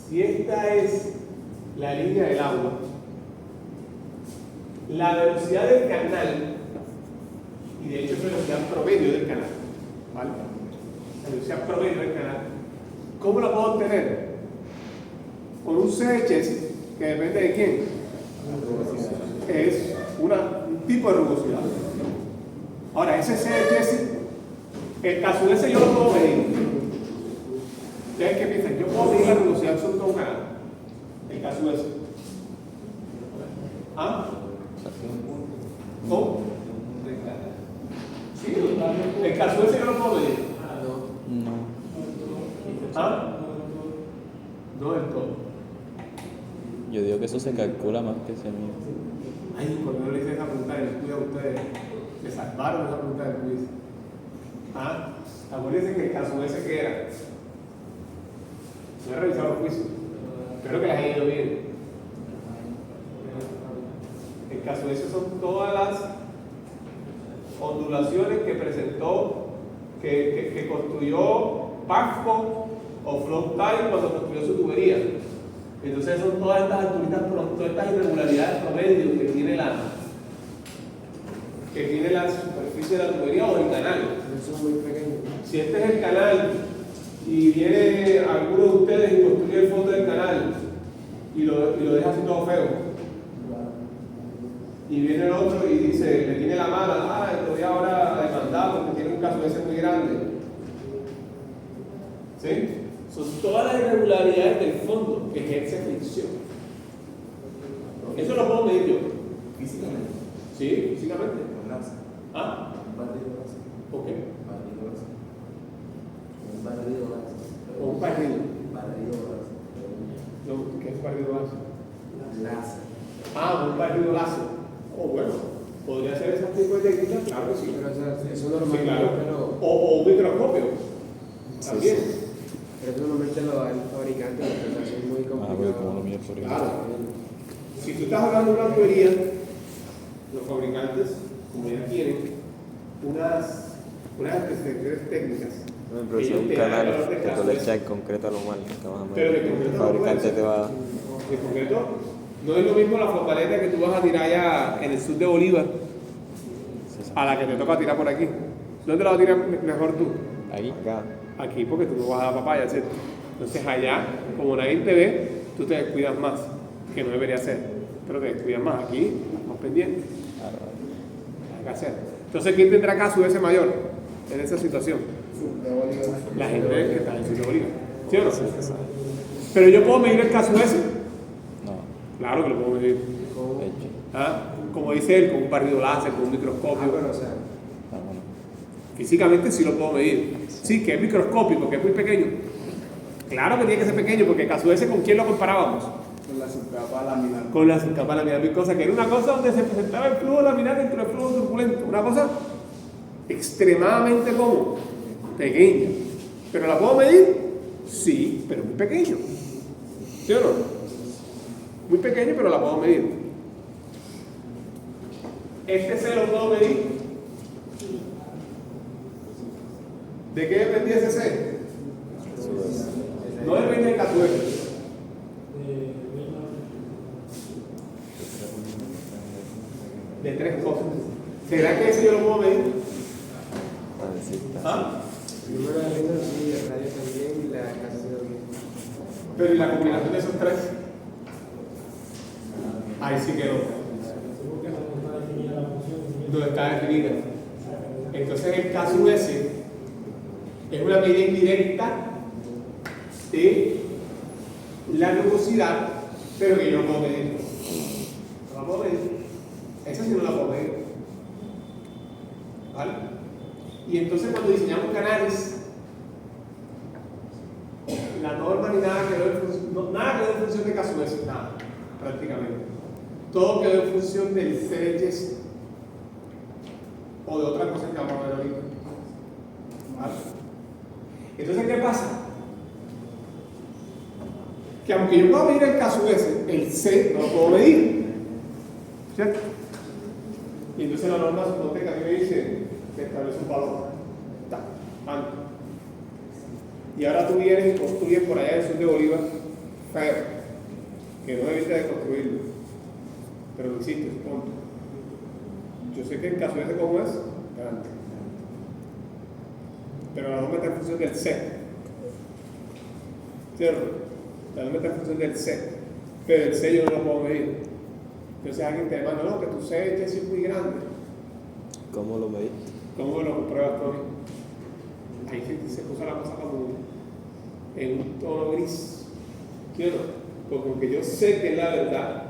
si esta es la línea del agua, la velocidad del canal, y de hecho es velocidad promedio del canal, ¿vale? La velocidad promedio del canal, ¿cómo la puedo obtener? Con un C de Jessie, que depende de quién. Es un tipo de rugosidad. Ahora, ese C de Jessie, el caso de ese yo lo puedo medir. ¿Ustedes qué piensan? Yo puedo medir la rugosidad absoluta de un canal. El caso es. ¿Ah? ¿Cómo? Sí, el caso ese yo no lo puedo medir. No. ¿Ah? No del todo. Yo digo que eso se calcula más que se mide. Ay, cuando yo le hice esa pregunta del quiz a ustedes, me salvaron esa pregunta del quiz. ¿Ah? Acuérdense que el caso ese que era. No he revisado los juicios. Espero que las haya ido bien. El caso ese son todas las ondulaciones que presentó, que construyó Paxco o Flow-Time cuando construyó su tubería. Entonces son todas estas alturitas, todas estas irregularidades promedio que tiene la superficie de la tubería o el canal. Eso es muy pequeño. Si este es el canal y viene alguno de ustedes y construye el fondo del canal y lo deja así todo feo, y viene el otro y dice, le tiene la mala, te voy ahora a demandar porque tiene un caso ese muy grande. ¿Sí? Son todas las irregularidades del fondo que ejerce fricción. Eso lo puedo medir yo. Físicamente. ¿Sí? Físicamente. Con láser. ¿Ah? Un barrido láser. ¿Por qué? Barrido láser. Un barrido láser. O un barrido. Barrido láser. No, ¿qué es barrido láser? Láser. Ah, un barrido láser. Oh, bueno. ¿Podría ser ese tipo de técnica? Claro que sí. Pero eso Sí, normalmente, claro. O un microscopio. También. pero eso normalmente lo da el fabricante, porque es muy Ah, complicado. porque como lo mío por ahí. Claro. Si tú estás hablando de una tubería, los fabricantes, como ya tienen, unas especificaciones técnicas. No, pero si es un canal que tú le echas en concreto a lo mal, que más o Pero de menos concreto el no fabricante puede te va a dar. En concreto, no es lo mismo la flopaleta que tú vas a tirar allá en el sur de Bolívar a la que te toca tirar por aquí. ¿Dónde la vas a tirar mejor tú? Ahí, acá. Aquí, porque tú no vas a dar papaya, ¿cierto? Entonces allá, como nadie te ve, tú te descuidas más, que no debería ser. Pero te descuidas más aquí, más pendiente. Claro. Hay que hacer. Entonces, ¿quién tendrá caso de ese mayor en esa situación? La gente que está en el sur de Bolívar. ¿Sí o no? Pero yo puedo medir el caso ese. No, Claro que lo puedo medir. de hecho. ¿Ah? Como dice él, con un barrido láser, con un microscopio. Pero, o sea, Ah, bueno. Físicamente sí lo puedo medir. Sí, que es microscópico, que es muy pequeño. Claro que tiene que ser pequeño, porque el caso ese, ¿con quién lo comparábamos? Con la subcapa laminar. Con la subcapa laminar viscosa, que era una cosa donde se presentaba el flujo laminar dentro del flujo turbulento. Una cosa extremadamente como pequeña. ¿Pero la puedo medir? Sí, pero muy pequeño. ¿Sí o no? Muy pequeño, pero la puedo medir. Este C lo puedo medir. ¿De qué dependía ese C? No depende del caso ese. De tres cosas. ¿Será que ese yo lo puedo medir? A ver si está. ¿Ah? el número de ritmos sí, el radio también y la capacidad también. Pero ¿y la combinación de esos tres? Ahí sí quedó. Porque no está definida la función. No está definida. Entonces el caso ese es una medida indirecta de la nubosidad, pero que yo no puedo medir. No la puedo medir. Esa sí no la puedo medir. ¿Vale? Y entonces cuando diseñamos canales, la norma ni nada quedó en función, nada quedó en función de caso ese, nada, prácticamente. Todo quedó en función del CHS o de otra cosa que vamos a ver ahorita. ¿Vale? Entonces, ¿qué pasa? Que aunque yo pueda medir el caso ese, el C no lo puedo medir. ¿Cierto? Y entonces la norma suponte que a mí me dice que establece un valor. Está, tanto. Y ahora tú vienes y construyes por allá en el sur de Bolívar, feo, que no debiste de construirlo, pero lo hiciste, supongo. Yo sé que el caso ese como es, grande. Pero la norma está en función del C. ¿Cierto? La norma está en función del C. Pero el C yo no lo puedo medir. Entonces alguien te demanda, no, que tu C es muy grande. ¿Cómo lo medís? ¿Cómo lo compruebas tú? Ahí sí se puso la cosa como en un tono gris. ¿Sí o no? Porque aunque yo sé que es la verdad,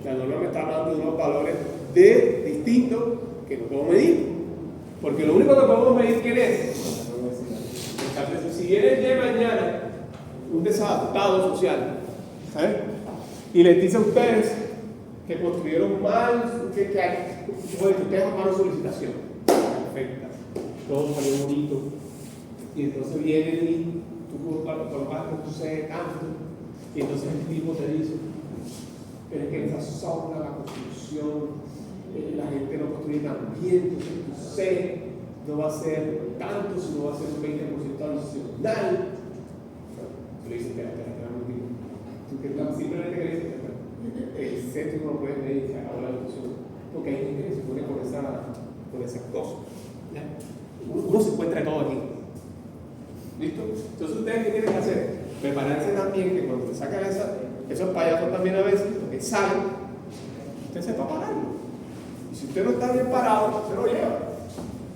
la norma me está dando unos valores distintos que no puedo medir. Porque lo único que podemos medir, ¿quién es? Entonces, si viene el día de mañana un desadaptado social, ¿sabes? Y les dice a ustedes que construyeron mal, que ustedes armaron su licitación perfecta, todo salió bonito, y entonces vienen y tú colocas que tú seas tanto, y entonces el tipo te dice, pero es que esa zona, la construcción, la gente no construye tan bien, entonces tu C no va a ser tanto, sino va a ser un 20% adicional. Tú le dices, espera, tú que simplemente crees el centro no lo puedes medir, se acabó la discusión, porque hay gente que se pone por esas cosas. ¿Ya? Uno se encuentra todo aquí. ¿Listo? Entonces, ¿ustedes qué tienen que hacer? Prepararse también que cuando te sacan esos payasos también a veces, que salen, usted sepa pararlo. Y si usted no está bien parado, se lo lleva.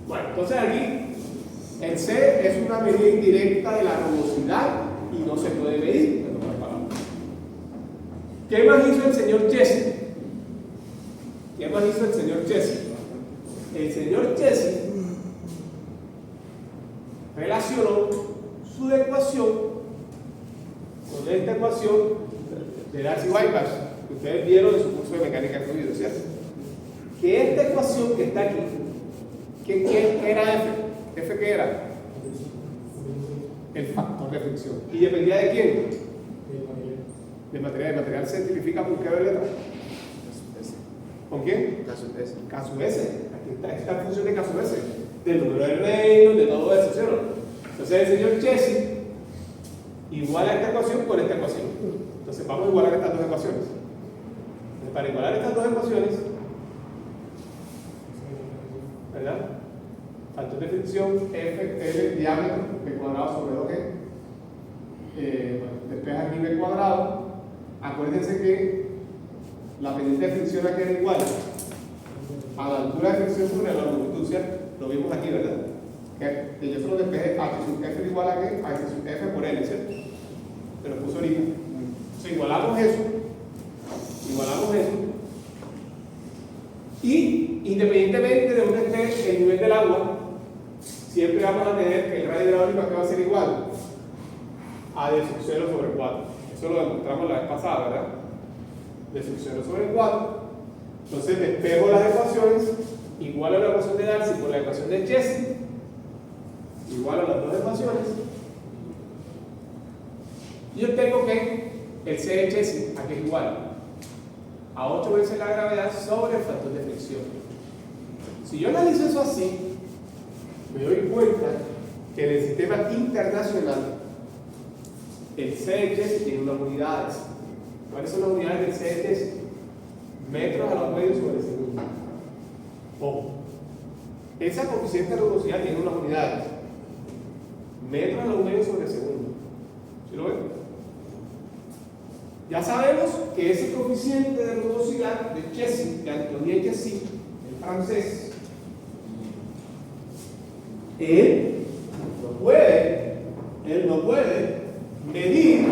Bueno, entonces aquí el C es una medida indirecta de la rugosidad y no se puede medir. ¿Qué más hizo el señor Jesse? ¿Qué más hizo el señor Jesse? El señor Jesse relacionó su ecuación con esta ecuación de Darcy-Weisbach que ustedes vieron en su curso de mecánica de fluidos, ¿cierto? Que esta ecuación que está aquí, ¿qué era F? ¿F qué era? El factor de fricción. ¿Y dependía de quién? De material. ¿De material se tipifica por qué letra? ¿Con quién? Caso S. Aquí está esta función de caso S. Del número de Reynolds, de todo eso, ¿cierto? Entonces el señor Jesse iguala esta ecuación con esta ecuación. Entonces vamos a igualar estas dos ecuaciones. Entonces, para igualar estas dos ecuaciones, ¿verdad? Factor de fricción F, L, diámetro, B cuadrado sobre 2G. Despeja aquí B cuadrado. Acuérdense que la pendiente de fricción aquí era igual a la altura de fricción sobre la longitud, ¿cierto? Lo vimos aquí, ¿verdad? Que yo solo despejé H sub F igual a qué? A H sub F por L, ¿cierto? Te lo puse ahorita. Entonces igualamos eso. Y independientemente de donde esté el nivel del agua, siempre vamos a tener que el radio hidráulico que va a ser igual a D sub 0 sobre 4. Eso lo demostramos la vez pasada, ¿verdad? D sub 0 sobre 4. Entonces despejo las ecuaciones, igual a la ecuación de Darcy por la ecuación de Jesse, igual a las dos ecuaciones. Y yo tengo que el C de Jesse aquí es igual a 8 veces la gravedad sobre el factor de fricción. Si yo analizo eso así, me doy cuenta que en el sistema internacional el C de Jesse tiene unas unidades. ¿Cuáles son las unidades del C de Jesse? Metros a los medios sobre segundo. Ojo, esa coeficiente de rugosidad tiene unas unidades. Metros a los medios sobre segundo. ¿Sí lo ven? Ya sabemos que ese coeficiente de rugosidad de Jesse, de Antoine Jesse, el francés, él no puede medir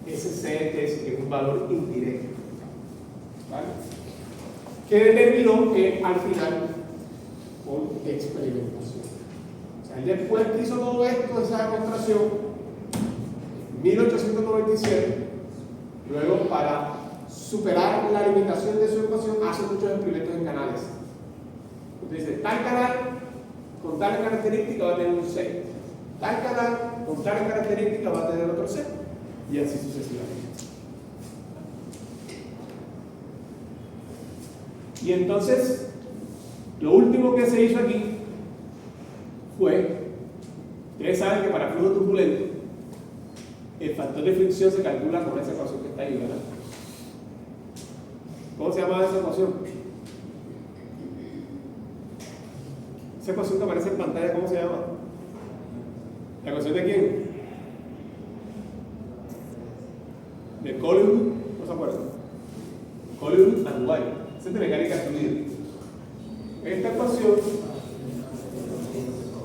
ese C que es un valor indirecto. ¿Vale? Que determinó que al final con experimentación. O sea, él después que hizo todo esto, esa demostración, en 1897, luego para superar la limitación de su ecuación, hace muchos experimentos en canales. Entonces dice, tal canal con tal característica va a tener un C, tal canal con tal característica va a tener otro C, y así sucesivamente. Y entonces, lo último que se hizo aquí fue, ustedes saben que para flujo turbulento, el factor de fricción se calcula con esa ecuación que está ahí, ¿verdad? ¿Cómo se llama esa ecuación? Esa ecuación que aparece en pantalla, ¿cómo se llama? ¿La ecuación de quién? De Colliwood, ¿no se acuerdan? Colliwood and White. Esa es de mecánica fluida. Esta ecuación,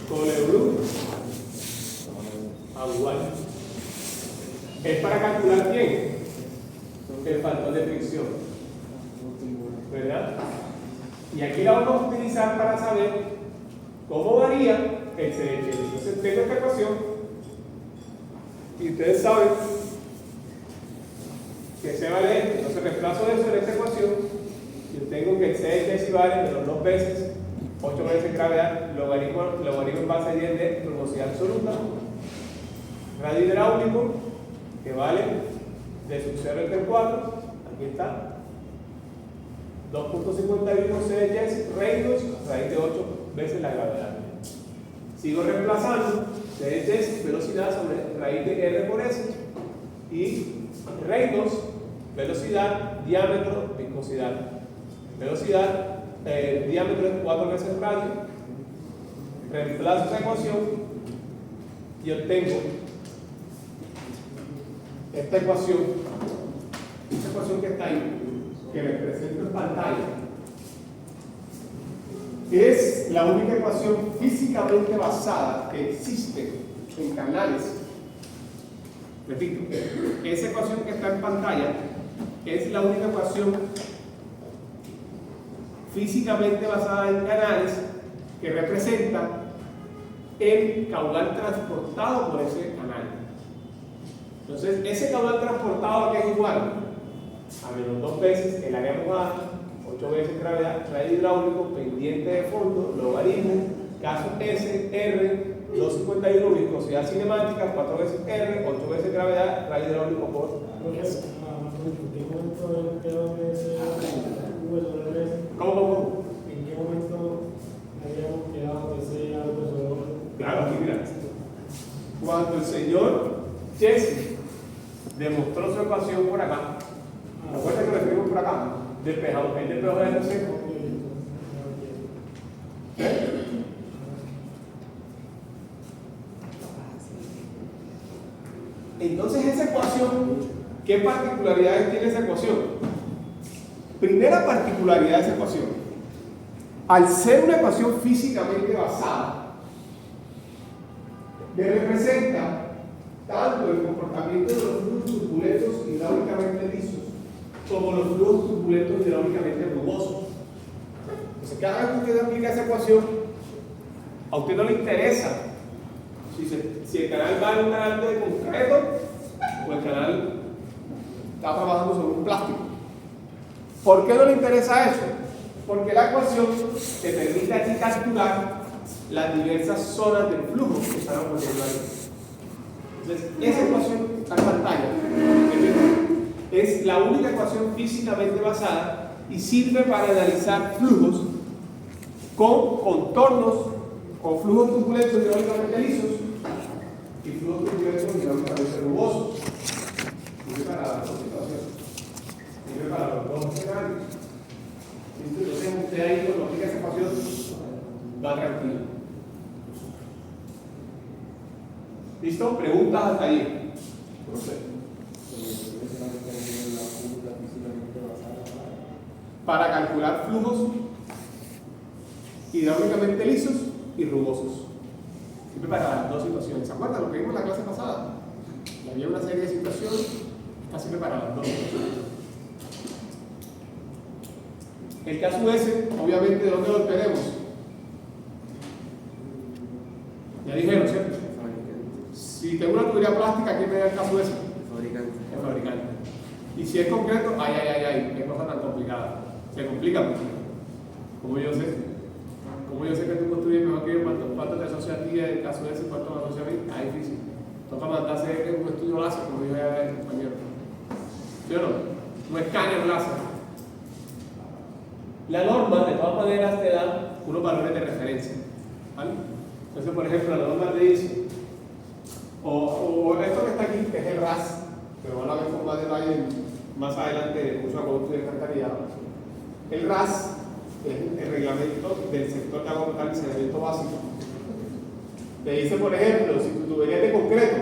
Colliwood Es para calcular quién, el factor de fricción, ¿verdad? Y aquí la vamos a utilizar para saber cómo varía el CHS. Entonces tengo esta ecuación y ustedes saben que se vale esto. Entonces reemplazo eso en esta ecuación y tengo que el CHS vale menos 2 veces 8 veces gravedad, logaritmo en base 10 de rugosidad absoluta, radio hidráulico, que vale de sub 0 entre 4, aquí está, 2.51 CHS, Reynolds, raíz de 8 veces la gravedad. Sigo reemplazando CHS, velocidad sobre raíz de R por S, y Reynolds, velocidad, diámetro, viscosidad. Velocidad, diámetro es 4 veces radio. Reemplazo esa ecuación y obtengo esta ecuación que está ahí, que les presento en pantalla. Es la única ecuación físicamente basada que existe en canales. Repito, esa ecuación que está en pantalla es la única ecuación físicamente basada en canales que representa el caudal transportado por ese canal. Entonces, ese caudal transportado que es igual a menos 2 veces el área mojada, 8 veces gravedad, radio hidráulico, pendiente de fondo, logaritmo, caso S, R, 251, viscosidad cinemática, 4 veces R, 8 veces gravedad, radio hidráulico por S. ¿Cómo? ¿En qué momento habíamos quedado de ese algo? Claro, aquí mira. Cuando el señor Jesse demostró su ecuación por acá, recuerda que lo escribimos por acá, despejado, el despejado de R seco. Entonces esa ecuación, ¿qué particularidades tiene esa ecuación? Primera particularidad de esa ecuación: al ser una ecuación físicamente basada, me representa tanto el comportamiento de los flujos turbulentos hidráulicamente lisos como los flujos turbulentos hidráulicamente rugosos. Entonces, cada vez que usted aplica esa ecuación, a usted no le interesa si el canal va en un canal de concreto o el canal está trabajando sobre un plástico. ¿Por qué no le interesa eso? Porque la ecuación te permite aquí calcular las diversas zonas del flujo que están ocurriendo ahí. Entonces, esa ecuación está en pantalla. Es la única ecuación físicamente basada y sirve para analizar flujos con contornos, con flujos turbulentos hidráulicamente lisos y flujos turbulentos hidráulicamente rugosos. Sirve para las dos situaciones. Sirve para los dos escenarios. Entonces, usted ahí cuando aplica esa ecuación va tranquilo. ¿Listo? ¿Preguntas hasta ahí? Para calcular flujos hidráulicamente lisos y rugosos. Sirve para las dos situaciones. ¿Se acuerdan lo que vimos en la clase pasada? Había una serie de situaciones. Esta sirve para las dos situaciones. El caso S, obviamente, ¿de dónde lo obtenemos? Ya dijeron, ¿cierto? Si tengo una tubería plástica, ¿quién me da el caso S? El fabricante. Y si es concreto, qué cosa tan complicada. Se complica mucho. ¿Cómo yo sé? ¿Cómo yo sé que tú construyes mejor que yo? ¿Cuánto te asocia a ti el caso S? ¿Cuánto me asocia a mí? Es difícil. Toca mandarse un estudio láser, como dijo ya el compañero. ¿Sí o no? Un escáner láser. La norma, de todas maneras, te da unos valores de referencia. ¿Vale? Entonces, por ejemplo, la norma te dice, o esto que está aquí, que es el RAS, pero van a ver con más detalle más adelante de curso de acueducto y alcantarillado. El RAS es el reglamento del sector de agua potable y saneamiento básico. Te dice, por ejemplo, si tu tubería es de concreto,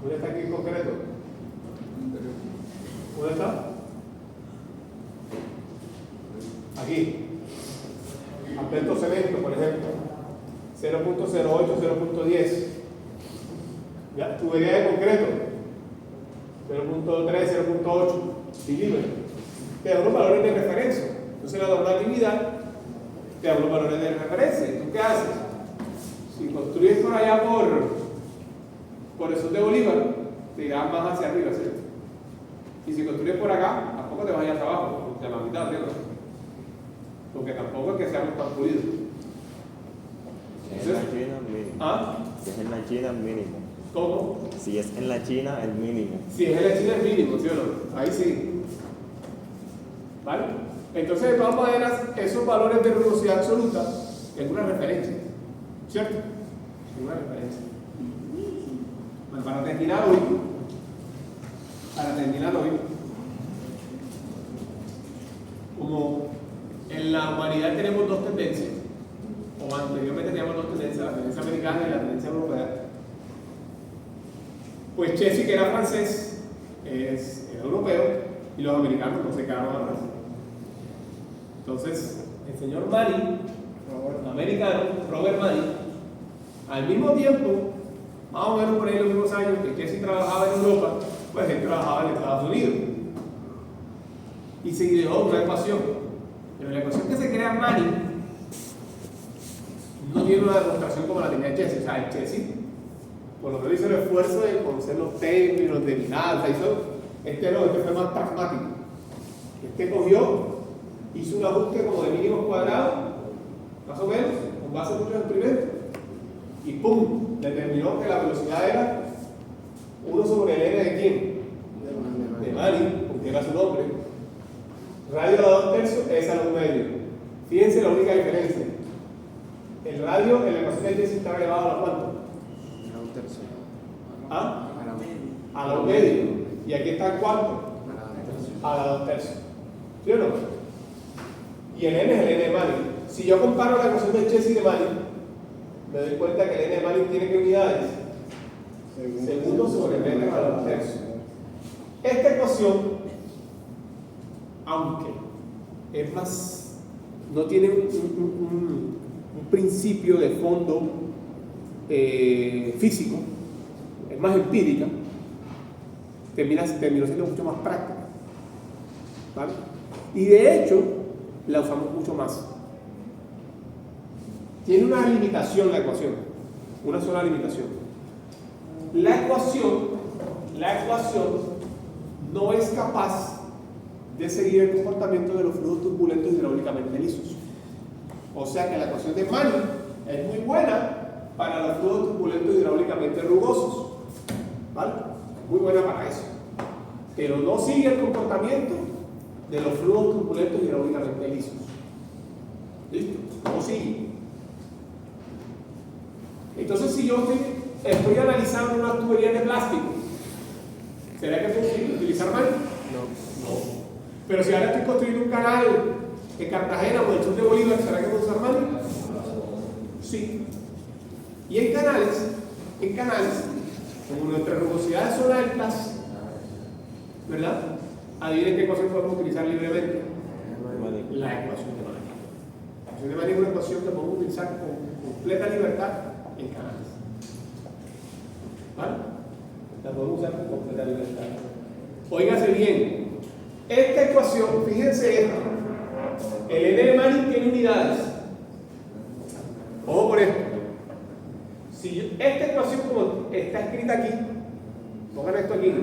¿dónde está aquí el concreto? ¿Dónde está? Aquí. Aspecto cemento, por ejemplo. 0.08, 0.10. ¿Ya? Tubería de concreto. 0.3, 0.8 milímetros. Te da unos valores de referencia. Entonces la normatividad te da unos valores de referencia. ¿Y tú qué haces? Si construyes por allá por el sur de Bolívar, te irás más hacia arriba, ¿cierto? Y si construyes por acá, tampoco te vayas abajo, de la mitad, ¿cierto? Porque tampoco es que seamos tan fluidos. Si es en la China, el mínimo. ¿Ah? Si es en la China, el mínimo. ¿Cómo? Si es en la China, el mínimo. Si es en la China, es mínimo, ¿sí o no? Ahí sí. ¿Vale? Entonces, de todas maneras, esos valores de rugosidad absoluta es una referencia, ¿cierto? Es una referencia. Bueno, para terminar hoy, como en la humanidad tenemos dos tendencias, o anteriormente teníamos dos tendencias, la tendencia americana y la tendencia europea, pues Chessy, que era francés, era europeo, y los americanos no se quedaron atrás. Entonces, el señor Manning, americano, Robert Manning, al mismo tiempo, más o menos por ahí los mismos años que Chessy trabajaba en Europa, pues él trabajaba en Estados Unidos. Y se ideó una ecuación. Pero la ecuación que se crea en Manning no tiene una demostración como la tenía Chessy. O sea, el Chessy, por lo menos hizo el esfuerzo de conocer los términos, derivadas, este fue más pragmático. Este cogió, hizo un ajuste como de mínimos cuadrados, más o menos, con base en muchos experimentos, y ¡pum! Determinó que la velocidad era 1 sobre el n de quién? De Manning, porque era su nombre. Radio a 2 tercios es a los medios. Fíjense la única diferencia. El radio en la ecuación de Chessy está elevado a cuánto? A un tercio. ¿Ah? A A los medios. Y aquí está el cuarto. la A la 2 tercios. ¿Sí o no? Y el n es el n de Manning. Si yo comparo la ecuación de Chessy y de Manning, me doy cuenta que el n de Manning tiene que unidades. Segundos sobre el n a la 2 tercios. Esta ecuación, aunque es más, no tiene un principio de fondo físico, es más empírica, terminó siendo mucho más práctica. ¿Vale? Y de hecho, la usamos mucho más. Tiene una limitación la ecuación, una sola limitación. La ecuación no es capaz de seguir el comportamiento de los fluidos turbulentos hidráulicamente lisos. O sea que la ecuación de Manning es muy buena para los fluidos turbulentos hidráulicamente rugosos. ¿Vale? Muy buena para eso. Pero no sigue el comportamiento de los fluidos turbulentos hidráulicamente lisos. ¿Listo? No sigue. Entonces, si yo estoy analizando una tubería de plástico, ¿será que puedo utilizar Manning? No. Pero si ahora estoy construyendo un canal en Cartagena o en el sur de Bolívar, ¿será que puedo usar Manning? Sí. Y en canales, como nuestras rugosidades son altas, ¿verdad? Adivinen qué ecuación podemos utilizar libremente. La ecuación de Manning. La ecuación de Manning es una ecuación que podemos utilizar con completa libertad en canales. ¿Vale? La podemos usar con completa libertad. Óigase bien, esta ecuación, fíjense esto, el n de Manning tiene unidades. Ojo por esto. Si esta ecuación como está escrita aquí, pongan esto aquí,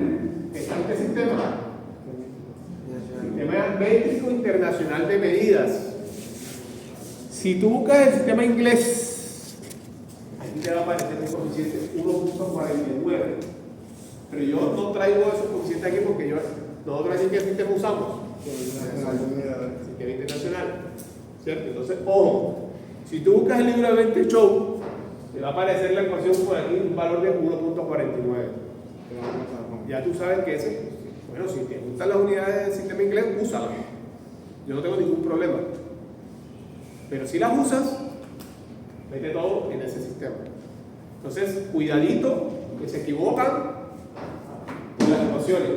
está en este sistema métrico internacional de medidas. Si tú buscas el sistema inglés, aquí te va a aparecer el coeficiente 1.49. Pero yo no traigo esos coeficientes aquí porque nosotros aquí, ¿qué sistema usamos? Sistema internacional, ¿cierto? Entonces, ojo, si tú buscas el libro de 20 Show, te va a aparecer la ecuación por aquí, un valor de 1.49. Ya tú sabes que ese, bueno, si te gustan las unidades del sistema inglés, úsalas. Yo no tengo ningún problema. Pero si las usas, mete todo en ese sistema. Entonces, cuidadito, que se equivocan con las ecuaciones.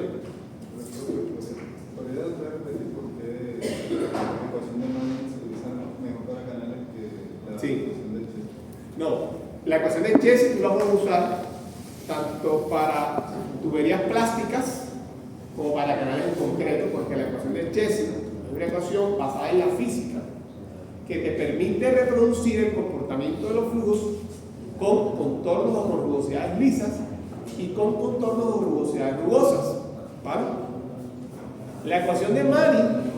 ¿Podría repetir por qué la ecuación de Manning se utiliza mejor para canales que la Sí. ecuación de Chessy? No, la ecuación de Chessy tú la puedes usar tanto para tuberías plásticas como para canales en concreto, porque la ecuación de Chesney es una ecuación basada en la física que te permite reproducir el comportamiento de los flujos con contornos o con rugosidades lisas y con contornos o rugosidades rugosas, ¿vale? La ecuación de Manning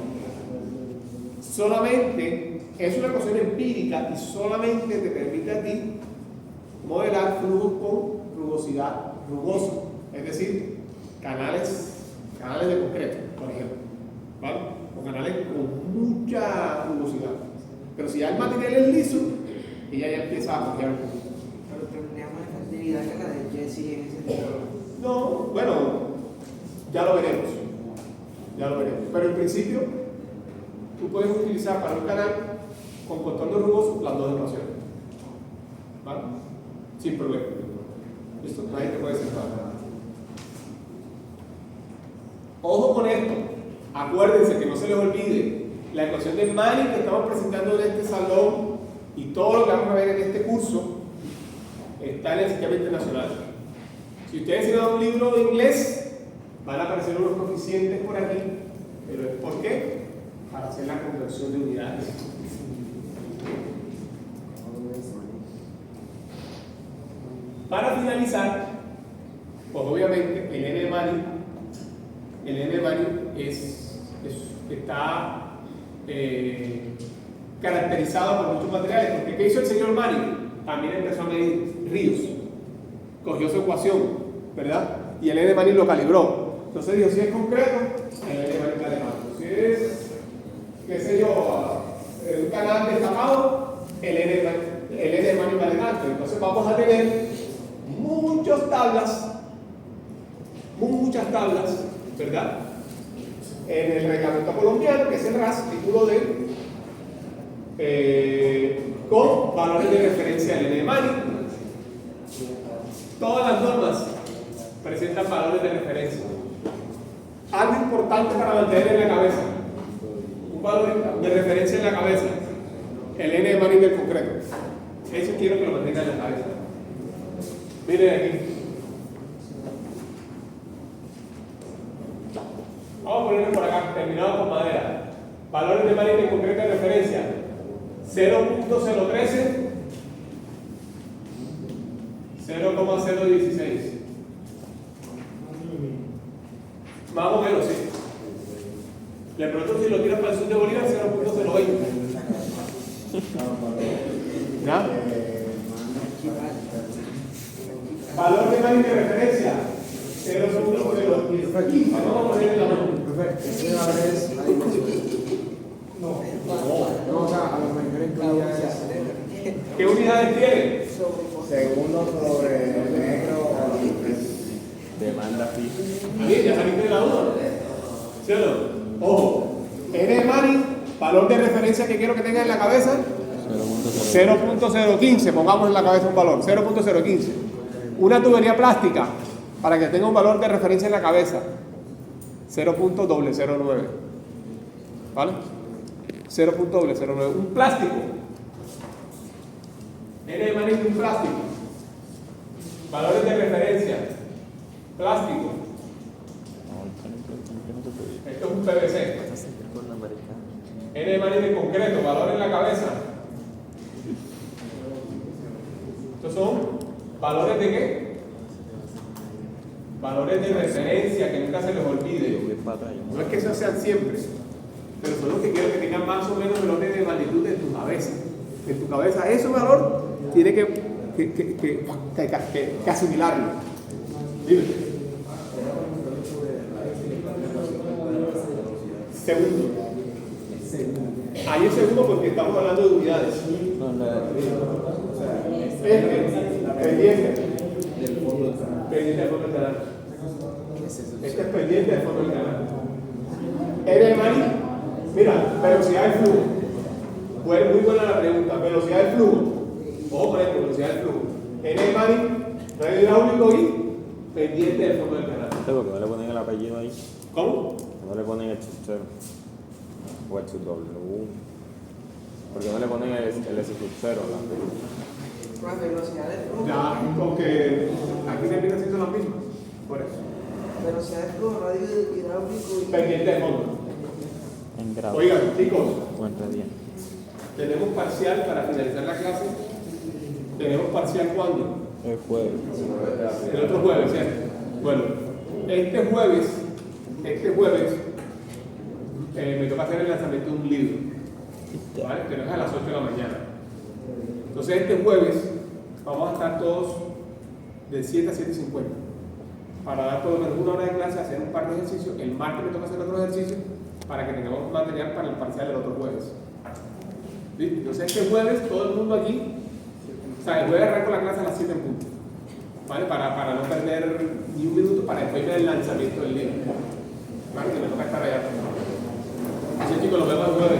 solamente es una ecuación empírica y solamente te permite a ti modelar flujos con rugosidad rugosa, es decir, canales de concreto, por ejemplo, ¿vale? O canales con mucha rugosidad. Pero si ya el material es liso, ella ya empieza a coger un poco. Pero tendría más efectividad que la de Jesse en ese tipo. No, bueno, ya lo veremos. Pero en principio, tú puedes utilizar para un canal con contorno rugoso las dos ecuaciones, ¿vale? Sin problema. ¿Listo? Nadie te puede separar. Ojo con esto. Acuérdense que no se les olvide la ecuación de Manning que estamos presentando en este salón y todo lo que vamos a ver en este curso está en el Sistema Internacional. Si ustedes se dan un libro de inglés, van a aparecer unos coeficientes por aquí, pero es ¿por qué? Para hacer la conversión de unidades. Para finalizar, pues obviamente el N de Manning está caracterizado por muchos materiales, porque ¿qué hizo el señor Manning? También empezó a medir ríos, cogió su ecuación, ¿verdad? Y el N de Manning lo calibró. Entonces dijo, si es concreto, el N de Manning vale tanto. Si es, qué sé yo, un canal destapado, el N de Manning vale tanto. Entonces vamos a tener muchas tablas, ¿verdad? En el reglamento colombiano, que es el RAS, título D, con valores de referencia del N de Manning. Todas las normas presentan valores de referencia. Algo importante para mantener en la cabeza, un valor de referencia en la cabeza, el N de Manning del concreto. Eso quiero que lo mantengan en la cabeza. Miren aquí. Vamos a ponerlo por acá, terminado con madera. Valores de Manning de concreto de referencia: 0.013, 0.016. Más o menos, sí. De pronto, si lo tiras para el sur de Bolívar, 0.020. ¿Ya? Valor de Manning de referencia: 0.015. Vamos a poner en la mano. Ese valor es la dimensión. No, o sea, a lo mejor en unidades. ¿Qué unidades tiene? Segundo sobre el negro. Demanda fija. Bien, ya saliste de la duda. ¿Sí o no? Ojo. N de Manning, valor de referencia que quiero que tengan en la cabeza: 0.015. Pongamos en la cabeza un valor: 0.015. Una tubería plástica, para que tenga un valor de referencia en la cabeza: 0.009. ¿Vale? 0.009. Un plástico. N de Manning de un plástico. Valores de referencia: plástico. Esto es un PVC. N de Manning de concreto. Valor en la cabeza. Estos son valores de qué? Valores de referencia que nunca se les olvide. No es que esos sean siempre, pero son los que quiero que tengan más o menos el orden de magnitud en tu cabeza. En tu cabeza, ese valor tiene que asimilarlo. Dime. Segundo. Ahí es segundo porque estamos hablando de unidades. Pendiente del fondo del canal. Este es pendiente del fondo del canal. N de Manning, mira, velocidad del flujo. Muy buena la pregunta. Velocidad del flujo. Ojo con esto, velocidad del flujo. N de Manning, radio hidráulico y pendiente del fondo del canal. ¿Por qué no le ponen el apellido ahí? ¿Cómo? No le ponen el sub 0 o el sub W. ¿Por qué no le ponen el sub 0? La velocidad del flujo. Ya, porque aquí termina siendo la misma. Por eso. Pero sea con radio hidráulico y... Pendiente de fondo. En grado. Oigan, chicos, O en radiante. tenemos parcial para finalizar la clase. ¿Tenemos parcial cuándo? El jueves. El otro jueves, ¿cierto? Bueno, este jueves me toca hacer el lanzamiento de un libro, ¿vale? Que no es a las 8 de la mañana. Entonces este jueves vamos a estar todos de 7 a 7:50 para dar por lo menos una hora de clase, hacer un par de ejercicios. El martes me toca hacer otro ejercicio para que tengamos material para el parcial el otro jueves. ¿Listo? Entonces este jueves todo el mundo aquí, o sea, el jueves arranco la clase a las 7 en punto, ¿vale? Para no perder ni un minuto para después ver el lanzamiento del libro, ¿vale? Que me toca estar allá. Así chicos, nos vemos el jueves.